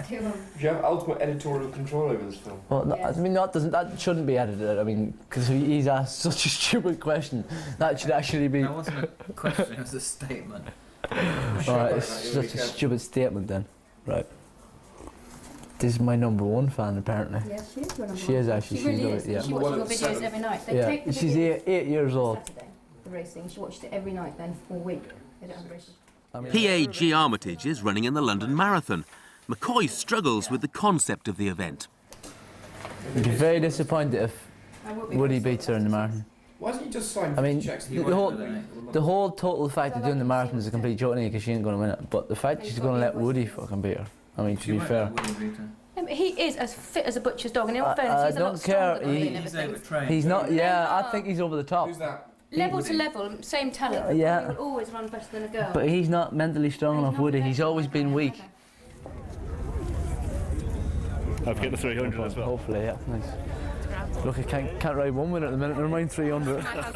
Do you have ultimate editorial control over this film? Well, no, I mean, that shouldn't be edited. I mean, because he's asked such a stupid question. That should actually be. That wasn't a question; it was a statement. Alright, it's such a stupid statement then. Right. This is my #1 fan, apparently. Yeah, she is your #1. She is actually. She really is. Yeah. She watches your videos every night. They take the she's videos 8 years old. Saturday, the racing. She watched it every night then for a week. They don't have the races. PAG Armitage is running in the London Marathon. McCoy struggles with the concept of the event. I'd be very disappointed if Woody beats her in the marathon. Why hasn't he just signed? I mean, the whole total fact of doing the marathon is a complete joke because she ain't going to win it. But the fact she's going to let Woody fucking beat her. I mean, to be fair. He is as fit as a butcher's dog, and in all fairness, he's a lot stronger than me and everything. He's not. Yeah, I think he's over the top. Who's that? Level to level, same talent. Yeah. He would always run better than a girl. But he's not mentally strong enough, Woody. He's always been weak. I'll get the 300 as well. Hopefully, yeah. Nice. Look, I can't ride 1 minute at the minute, never mind 300. Hello,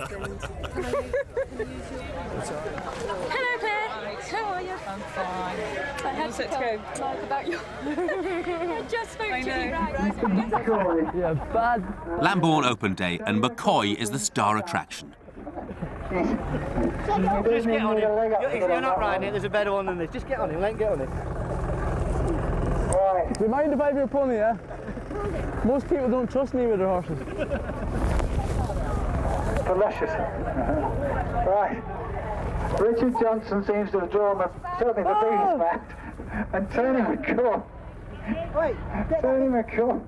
Claire. How are you? I'm fine. I had to go talk about you. I just spoke to you, right? Yeah, bad. Lambourn Open Day, and McCoy is the star attraction. Just get on him. You're not riding it, there's a better one than this. Just get on him, get on him. Right. Do you mind if I have your pony, yeah? Most people don't trust me with their horses. Delicious. Right. Richard Johnson seems to have drawn certainly the biggest fact. And Tony McCoy. Wait, Tony McCoy.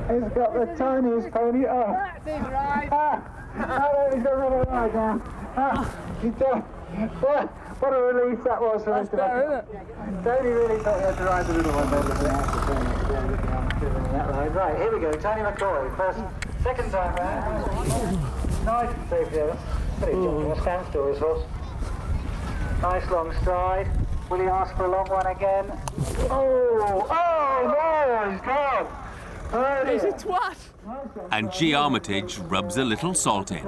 He's got the tiniest pony. Oh. That's his ride. He's got another ride now. He's done. What a relief that was for Mr. McCoy. Tony really thought he had to ride the little one there. Right, here we go. Tony McCoy, second time round. Nice and safe there. Pretty jumping a standstill, his horse. Nice long stride. Will he ask for a long one again? Oh no, he's gone. He's a twat. And G. Armitage rubs a little salt in.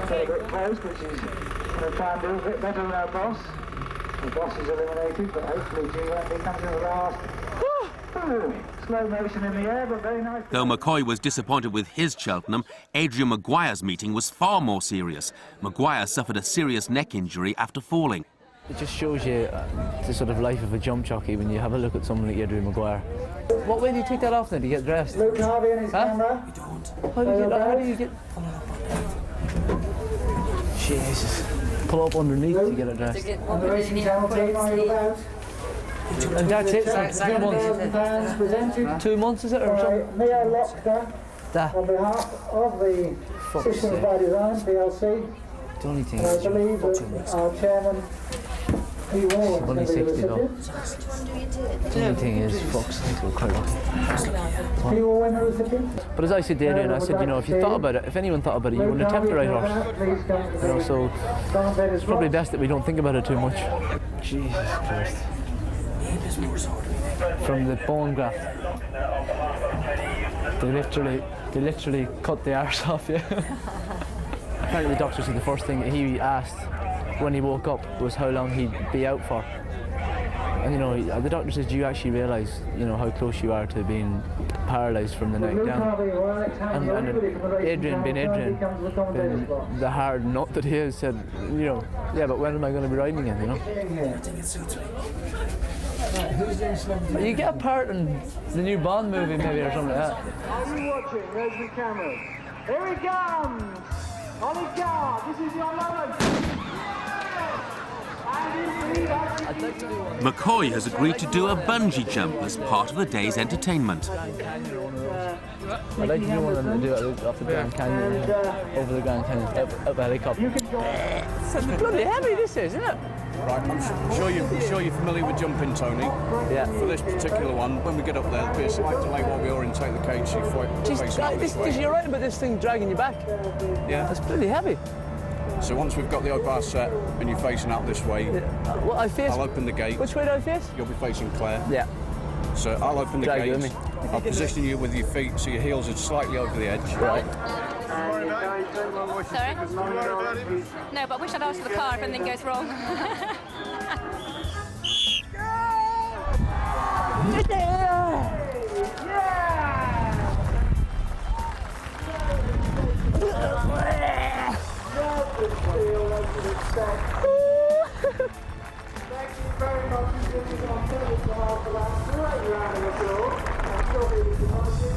Favourite post, which is going to try and do a bit better than our boss. The boss is eliminated, but hopefully G won't be coming to the last. Slow motion in the air, but very nice. Though McCoy was disappointed with his Cheltenham, Adrian Maguire's meeting was far more serious. Maguire suffered a serious neck injury after falling. It just shows you the sort of life of a jump jockey when you have a look at someone like Adrian Maguire. What way do you take that off then? Do you get dressed? Luke Harvey and his camera. You don't. How do you get... Jesus. Pull up underneath to get it dressed. On the racing channel team, are you about? And that's it, 2 months. 2 months, is it? Or something? Mia Lockter, on behalf of the Systems by Design PLC. The only thing I believe that our chairman, P. Wall, is only 60 though. The only thing is, fuck's sake, we're quite lucky. P. Wall winner recipient. But as I said to Adrian, I said, you know, if you thought about it, if anyone thought about it, you wouldn't attempt to ride horse. You know, so it's probably best that we don't think about it too much. Jesus Christ. From the bone graft. They literally cut the arse off you. Apparently the doctor said the first thing he asked when he woke up was how long he'd be out for. And you know, the doctor says, do you actually realise, you know, how close you are to being paralysed from the neck down? And Adrian, being the hard nut that he is, said, you know, yeah, but when am I going to be riding again, you know? You get a part in the new Bond movie maybe or something like that. Are you watching? There's the cameras. Here he comes! On his guard, this is your moment! McCoy has agreed to do a bungee jump as part of the day's entertainment. I'd like to do one of them to do it off the Grand Canyon, over the Grand Canyon, up a helicopter. It's bloody heavy this is, isn't it? Right, I'm sure you're familiar with jumping, Tony. Yeah. For this particular one, when we get up there, there'll be a slight delay while we orientate the cage so you face out this way. You're right about this thing dragging you back. Yeah. That's pretty heavy. So once we've got the O-bar set and you're facing out this way, well, I'll open the gate. Which way do I face? You'll be facing Claire. Yeah. So I'll open the gate. I'll position you with your feet so your heels are slightly over the edge. Right. Sorry? No, but I wish I'd asked for the car if anything goes wrong. Thank you very much for doing it on Tony's behalf for that great round of applause. I'm sure he was delighted.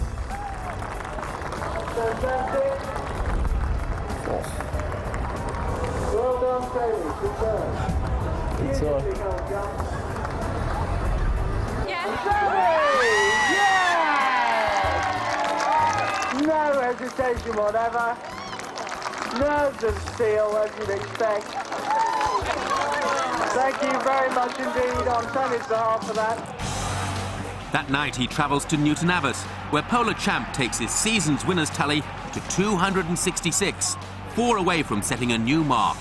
Fantastic. Well done, Tony. Good turn. Beautifully well done. Yeah. Yeah! No hesitation whatever. Nerves of steel, as you'd expect. Thank you very much indeed on Tony's behalf for that. That night he travels to Newton Abbot, where Polar Champ takes his season's winners tally to 266, 4 away from setting a new mark.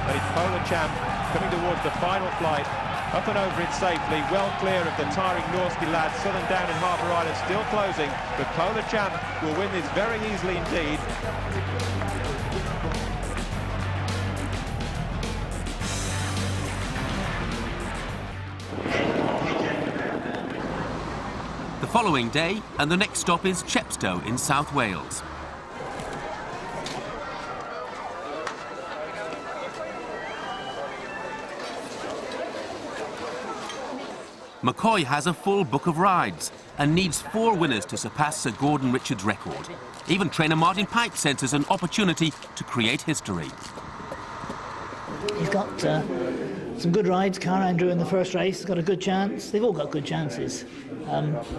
But it's Polar Champ coming towards the final flight, up and over it safely, well clear of the tiring Norsky lads. Southern Down and Harbour Island still closing, but Polar Champ will win this very easily indeed. The following day, and the next stop is Chepstow in South Wales. McCoy has a full book of rides and needs 4 winners to surpass Sir Gordon Richards' record. Even trainer Martin Pipe senses an opportunity to create history. He's got some good rides. Car Andrew in the first race has got a good chance. They've all got good chances.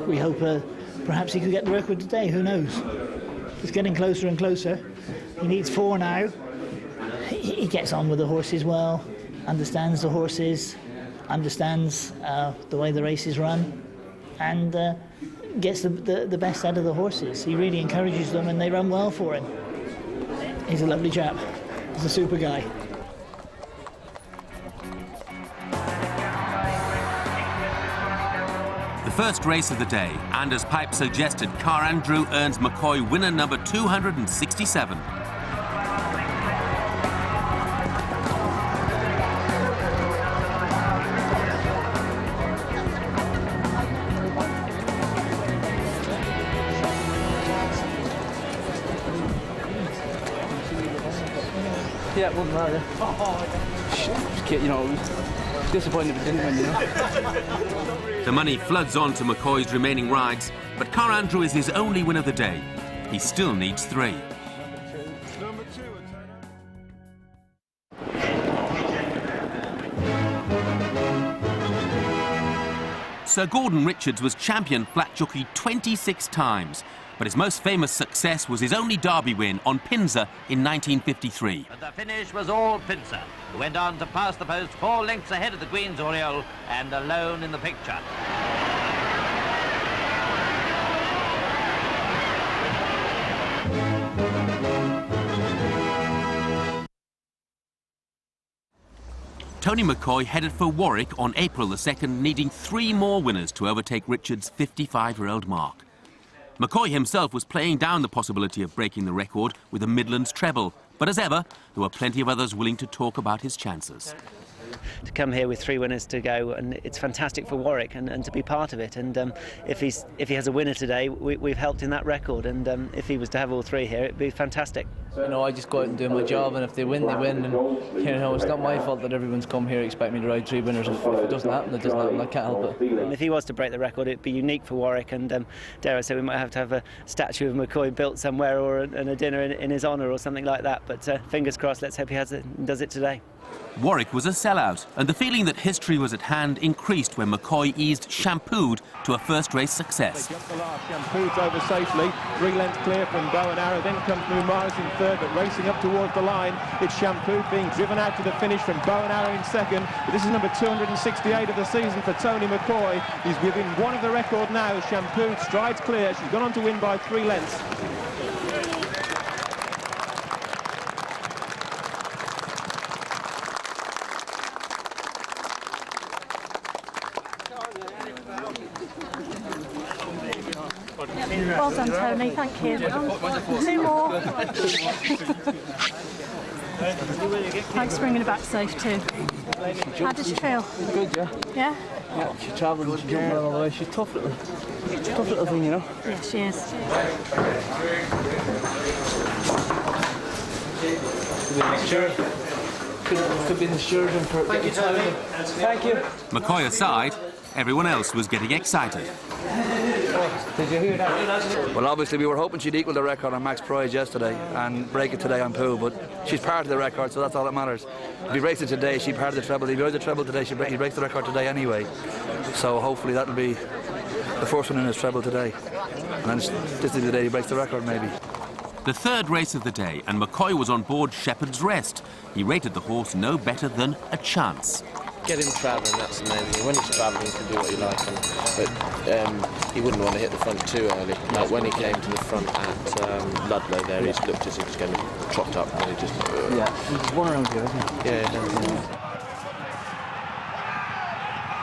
We hope perhaps he could get the record today. Who knows? It's getting closer and closer. He needs 4 now. He gets on with the horses well, understands the horses, understands the way the race is run, and gets the best out of the horses. He really encourages them and they run well for him. He's a lovely chap. He's a super guy. The first race of the day, and as Pipe suggested, Car Andrew earns McCoy winner number 267. Yeah, it wouldn't matter. You know, disappointed if it didn't win, you know. The money floods on to McCoy's remaining rides, but Car Andrew is his only win of the day. He still needs 3. Sir Gordon Richards was champion flat jockey 26 times, but his most famous success was his only Derby win on Pinzer in 1953. But the finish was all Pinzer, who went on to pass the post 4 lengths ahead of the Queen's Oriole and alone in the picture. Tony McCoy headed for Warwick on April the 2nd, needing 3 more winners to overtake Richards' 55-year-old mark. McCoy himself was playing down the possibility of breaking the record with a Midlands treble, but as ever, there were plenty of others willing to talk about his chances. To come here with 3 winners to go, and it's fantastic for Warwick and to be part of it. And if he has a winner today, we've helped in that record. And if he was to have all 3 here, it'd be fantastic. You know, I just go out and do my job, and if they win, they win. And you know, it's not my fault that everyone's come here expecting me to ride 3 winners. If it doesn't happen, it doesn't happen. I can't help it. And if he was to break the record, it'd be unique for Warwick. And dare I say, we might have to have a statue of McCoy built somewhere, or a dinner in his honour, or something like that. But fingers crossed. Let's hope he has it and does it today. Warwick was a sellout, and the feeling that history was at hand increased when McCoy eased Shampooed to a first race success. Shampooed's over safely, 3 lengths clear from Bow and Arrow, then comes Mumaris in 3rd, but racing up towards the line, it's Shampooed being driven out to the finish from Bow and Arrow in 2nd. But this is number 268 of the season for Tony McCoy. He's within 1 of the record now. Shampooed strides clear. She's gone on to win by 3 lengths. Well done, Tony, thank you. 2 more. Thanks for bringing her back safe too. How does she feel? Good, yeah. Yeah? Yeah, she's travelling, she's jumping all the way. She's a tough little thing, you know. Yeah, she is. Could be in the steward. Thank you, Tony. Thank you. McCoy aside, everyone else was getting excited. Did you hear that? Well, obviously we were hoping she'd equal the record on Max Prize yesterday and break it today on Pooh, but she's part of the record, so that's all that matters. If he breaks it today, she's part of the treble. If he rides the treble today, he breaks the record today anyway. So hopefully that'll be the first one in his treble today. And this is the day he breaks the record, maybe. The third race of the day, and McCoy was on board Shepherd's Rest. He rated the horse no better than a chance. Get him travelling, that's the main thing. When he's travelling, he can do what he likes. But he wouldn't want to hit the front too early. Like when he came to the front at Ludlow there, he looked as if he was going to trot up and he just... Yeah, he's one around here, isn't he? Yeah.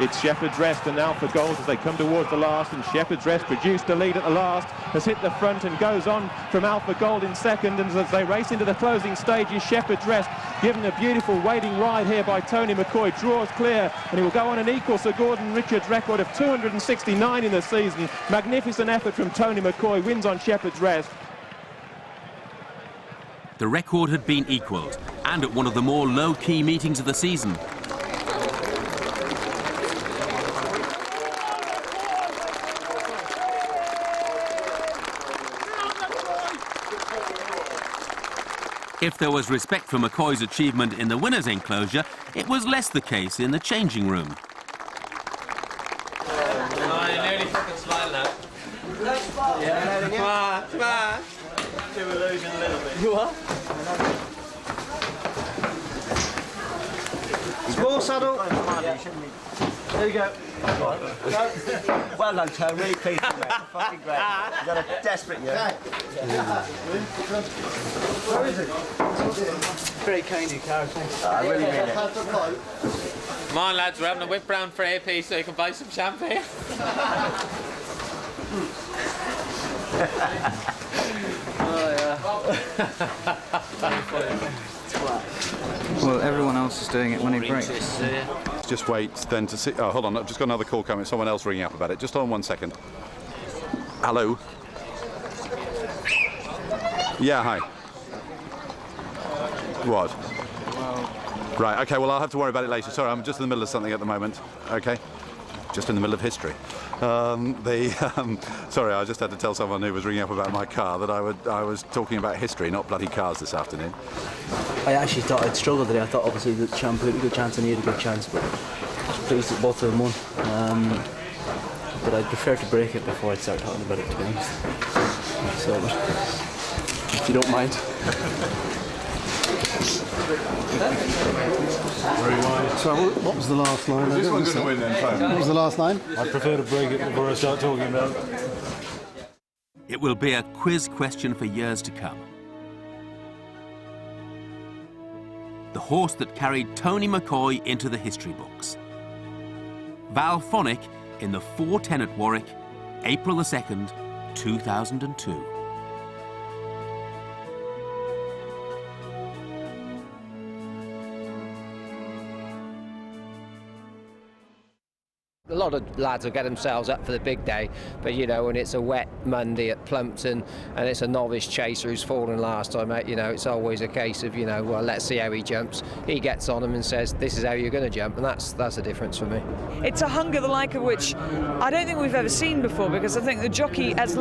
It's Shepherd's Rest and now for Gold as they come towards the last, and Shepherd's Rest produced a lead at the last, has hit the front and goes on from Alpha Gold in second, and as they race into the closing stages, Shepherd's Rest, given a beautiful waiting ride here by Tony McCoy, draws clear, and he will go on and equal Sir Gordon Richards' record of 269 in the season. Magnificent effort from Tony McCoy, wins on Shepherd's Rest. The record had been equalled, and at one of the more low-key meetings of the season. If there was respect for McCoy's achievement in the winner's enclosure, it was less the case in the changing room. Oh, you're nearly fucking smiling now. Yeah, come on, come on. To illusion a little bit. You are? Small saddle. There you go. Well done, Tone. Really pleased with you, mate. Fucking great. You've got a desperate year. Where is it? Very kind of you, Carol. Thanks. I really mean it. Come on, lads, we're having a whip round for AP so you can buy some champagne. Well, everyone else is doing it when he breaks. Just wait then to see. Oh, hold on, I've just got another call coming. Someone else ringing up about it. Just hold on 1 second. Hello? Yeah, hi. What? Right, okay, well, I'll have to worry about it later. Sorry, I'm just in the middle of something at the moment. Okay? Just in the middle of history. Sorry, I just had to tell someone who was ringing up about my car that I was talking about history, not bloody cars this afternoon. I actually thought I'd struggle today. I thought obviously the champ had a good chance and he had a good chance, but I was pleased that both of them won. But I'd prefer to break it before I start talking about it, to be honest. So, if you don't mind. So what was the last line? Is this one going to win then, Tom? What was the last line? I'd prefer to break it before I start talking about it. It will be a quiz question for years to come. The horse that carried Tony McCoy into the history books. Valphonic in the 4:10 at Warwick, April the 2nd, 2002. A lot of lads will get themselves up for the big day, but you know, when it's a wet Monday at Plumpton and it's a novice chaser who's fallen last time out, you know, it's always a case of, you know, well, let's see how he jumps. He gets on him and says, this is how you're going to jump, and that's a difference for me. It's a hunger the like of which I don't think we've ever seen before, because I think the jockey, as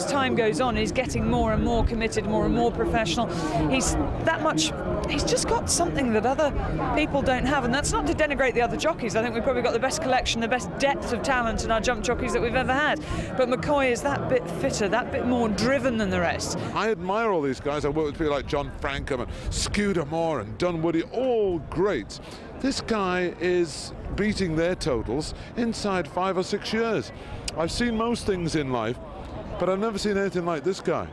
time goes on, is getting more and more committed, more and more professional. He's just got something that other people don't have, and that's not to denigrate the other jockeys. I think we've probably got the best collection, the best depth of talent in our jump jockeys that we've ever had. But McCoy is that bit fitter, that bit more driven than the rest. I admire all these guys. I work with people like John Frankham and Scudamore Moore and Dunwoody, all great. This guy is beating their totals inside 5 or 6 years. I've seen most things in life, but I've never seen anything like this guy.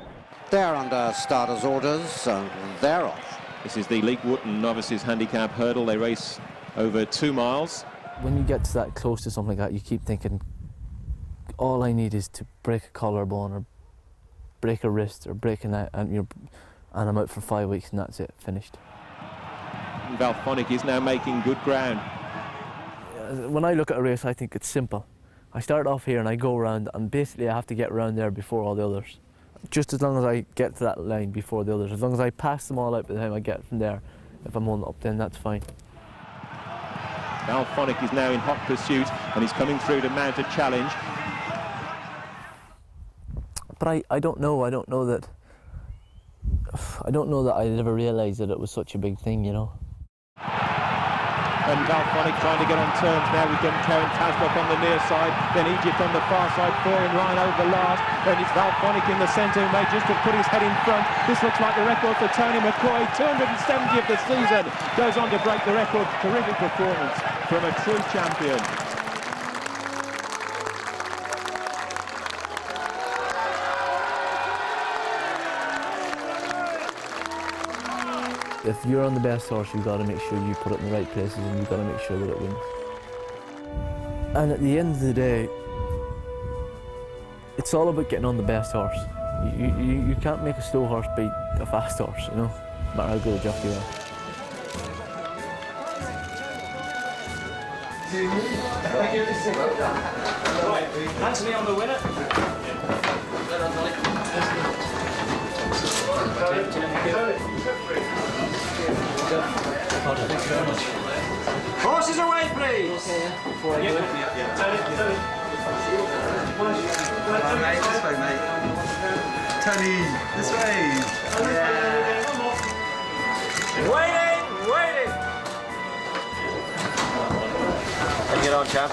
They're under starters' orders, so they're off. This is the Leek Wootton Novices Handicap Hurdle. They race over 2 miles. When you get to that close to something like that, you keep thinking, all I need is to break a collarbone or break a wrist or break a neck, and I'm out for 5 weeks and that's it, finished. Valphonic is now making good ground. When I look at a race, I think it's simple. I start off here and I go around, and basically I have to get around there before all the others. Just as long as I get to that line before the others, as long as I pass them all out by the time I get from there, if I'm on up, then that's fine. Valphonic is now in hot pursuit and he's coming through to mount a challenge. But I don't know that I never realised that it was such a big thing, you know. and Valphonic trying to get on terms now with JONJO and Tasbuk on the near side, then Egypt on the far side, 4 in line over the last, and it's Valphonic in the centre who may just have put his head in front. This looks like the record for Tony McCoy, 270 of the season, goes on to break the record. Terrific performance from a true champion. If you're on the best horse, you've got to make sure you put it in the right places and you've got to make sure that it wins. And at the end of the day, it's all about getting on the best horse. You can't make a slow horse beat a fast horse, you know, no matter how good a jockey you are. Anthony on the winner. Horses away, please! Mate, this way, mate. Tony, this way. Yeah. Waiting! How you get on, chap?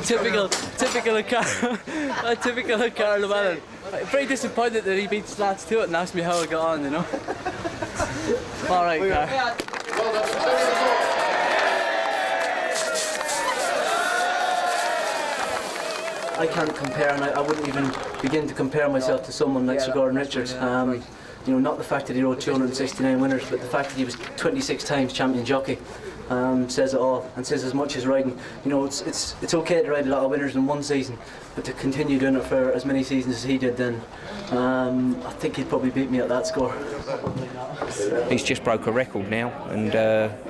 typical of Carl Llewellyn. I'm very disappointed that he beat Slats to it and asked me how I got on, you know. All right, Carl. I can't compare, and I wouldn't even begin to compare myself to someone like Sir Gordon Richards. You know, not the fact that he rode 269 winners, but the fact that he was 26 times champion jockey says it all, and says as much as riding. You know, it's okay to ride a lot of winners in one season, but to continue doing it for as many seasons as he did, then I think he'd probably beat me at that score. He's just broke a record now, and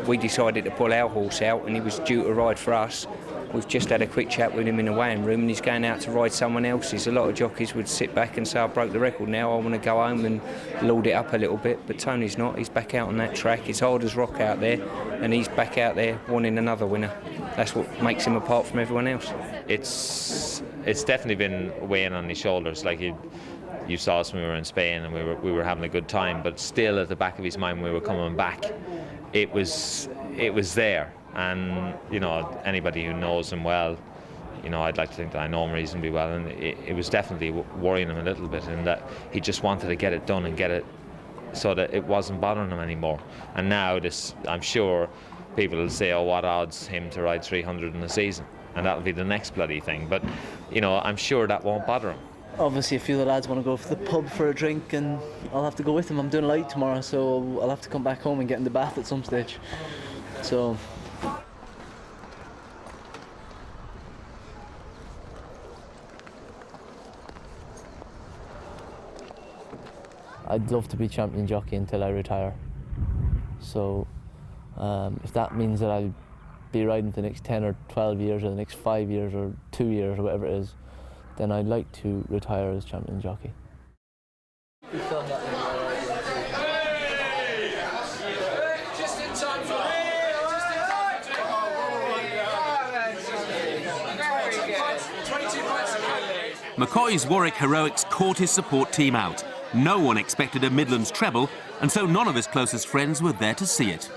we decided to pull our horse out, and he was due to ride for us. We've just had a quick chat with him in the weighing room, and he's going out to ride someone else's. A lot of jockeys would sit back and say, I broke the record now, I want to go home and lord it up a little bit, but Tony's not. He's back out on that track. It's hard as rock out there, and he's back out there wanting another winner. That's what makes him apart from everyone else. It's definitely been weighing on his shoulders. Like you saw us when we were in Spain, and we were having a good time, but still at the back of his mind when we were coming back, it was there. And you know, anybody who knows him well, you know, I'd like to think that I know him reasonably well, and it was definitely worrying him a little bit, in that he just wanted to get it done and get it so that it wasn't bothering him anymore. And now this, I'm sure people will say, oh, what odds him to ride 300 in a season, and that'll be the next bloody thing. But you know, I'm sure that won't bother him. Obviously a few of the lads want to go for the pub for a drink, and I'll have to go with them. I'm doing light tomorrow, so I'll have to come back home and get in the bath at some stage. So I'd love to be champion jockey until I retire. So if that means that I'll be riding for the next 10 or 12 years or the next 5 years or 2 years or whatever it is, then I'd like to retire as champion jockey. McCoy's Warwick Heroics caught his support team out. No one expected a Midlands treble, and so none of his closest friends were there to see it.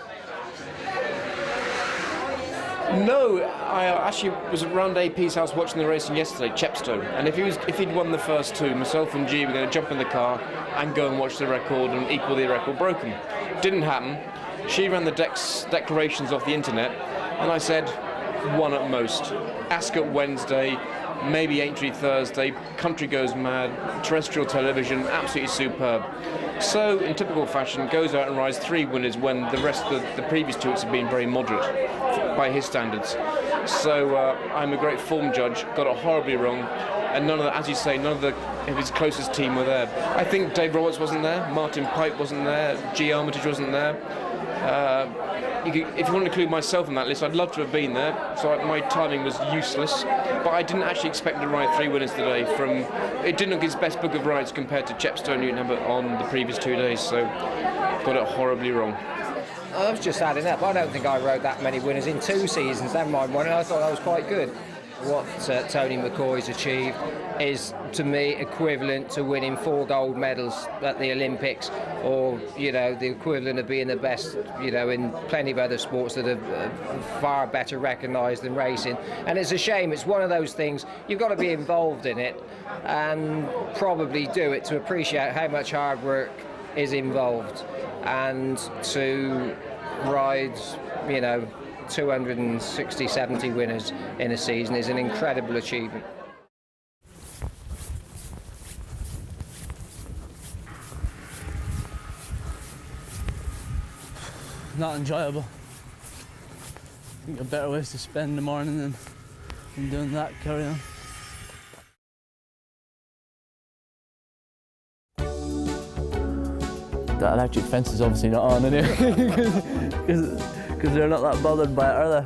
No, I actually was around AP's house watching the racing yesterday, Chepstow, and if he'd won the first two, myself and G were going to jump in the car and go and watch the record and equal the record broken. Didn't happen. She ran the declarations off the internet, and I said, one at most. Ascot Wednesday, maybe Aintree Thursday, Country Goes Mad, terrestrial television, absolutely superb. So, in typical fashion, goes out and rides 3 winners when the rest of the previous 2 weeks have been very moderate by his standards. So, I'm a great form judge, got it horribly wrong, and none of the, as you say, none of his closest team were there. I think Dave Roberts wasn't there, Martin Pipe wasn't there, G. Armitage wasn't there. If you want to include myself in that list, I'd love to have been there, so my timing was useless. But I didn't actually expect to ride 3 winners today. It didn't look his best book of rides compared to Chepstow and Newton on the previous 2 days, so got it horribly wrong. I was just adding up. I don't think I rode that many winners in 2 seasons, never mind one, and I thought that was quite good. What Tony McCoy's achieved is, to me, equivalent to winning 4 gold medals at the Olympics, or, you know, the equivalent of being the best, you know, in plenty of other sports that are far better recognised than racing. And it's a shame. It's one of those things, you've got to be involved in it and probably do it to appreciate how much hard work is involved, and to ride, you know, 260, 70 winners in a season is an incredible achievement. Not enjoyable. I think there are better ways to spend the morning than doing that. Carry on. That electric fence is obviously not on anyway, because they're not that bothered by it, are they?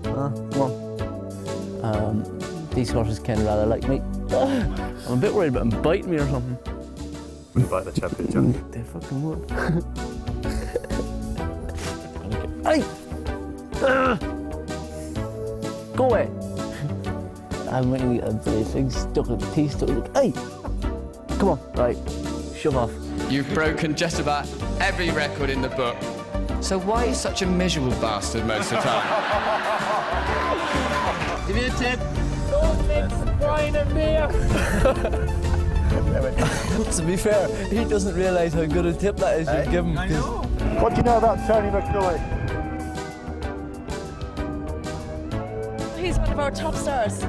Come on. These horses can rather like me. I'm a bit worried about them biting me or something. Wouldn't bite the champion, Jockey. They fucking would. Hey! Go away! I'm waiting to get the thing stuck at the teeth stuck. Hey! Come on, right, shove off. You've broken just about every record in the book. So why are you such a miserable bastard most of the time? Give me a tip. Don't mix wine and beer. To be fair, he doesn't realise how good a tip that is you give him. I know. What do you know about Tony McCoy? He's one of our top stars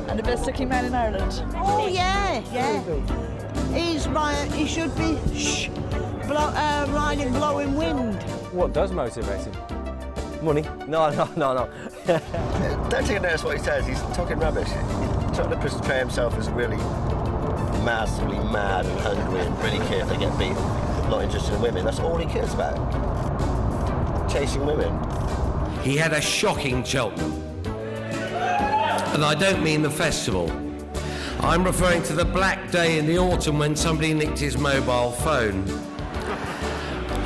and the best looking man in Ireland. Oh yeah, yeah. He should be riding blowing wind. What does motivate him? Money? No. Don't take a notice what he says. He's talking rubbish. He's trying to portray himself as really massively mad and hungry and really care if they get beaten. Not interested in women. That's all he cares about. Chasing women. He had a shocking Cheltenham. And I don't mean the festival. I'm referring to the black day in the autumn when somebody nicked his mobile phone.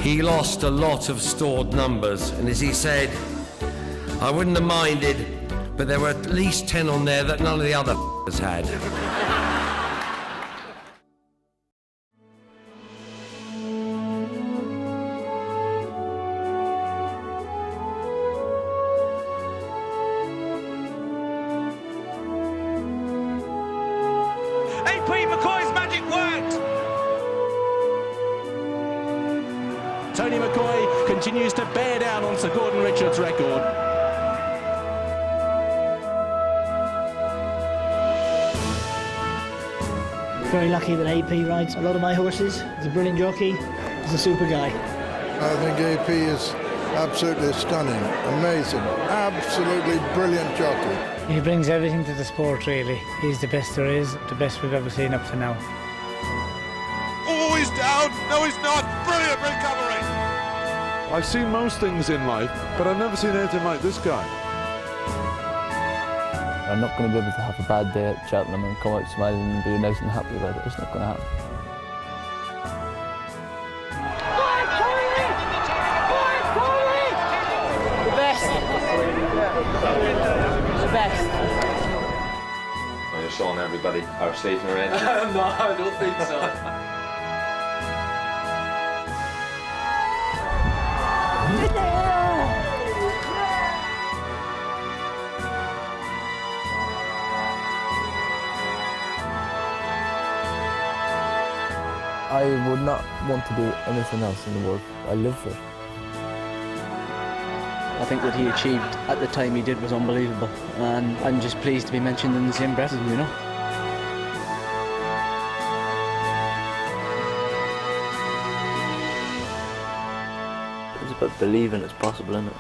He lost a lot of stored numbers, and as he said, I wouldn't have minded, but there were at least 10 on there that none of the other f***ers had. A.P.McCoy's magic worked! Tony McCoy continues to bear down on Sir Gordon Richards' record. Very lucky that AP rides a lot of my horses. He's a brilliant jockey. He's a super guy. I think AP is absolutely stunning, amazing, absolutely brilliant jockey. He brings everything to the sport, really. He's the best there is, the best we've ever seen up to now. Oh, he's down. No, he's not. Brilliant recovery. I've seen most things in life, but I've never seen anything like this guy. I'm not going to be able to have a bad day at Cheltenham and come out smiling and be nice and happy about it. It's not going to happen. The best. The best. Well, you're showing everybody our station already. No, I don't think so. I would not want to do anything else in the world. I live for it. I think what he achieved at the time he did was unbelievable, and I'm just pleased to be mentioned in the same breath as him, you know. It's about believing it's possible, isn't it?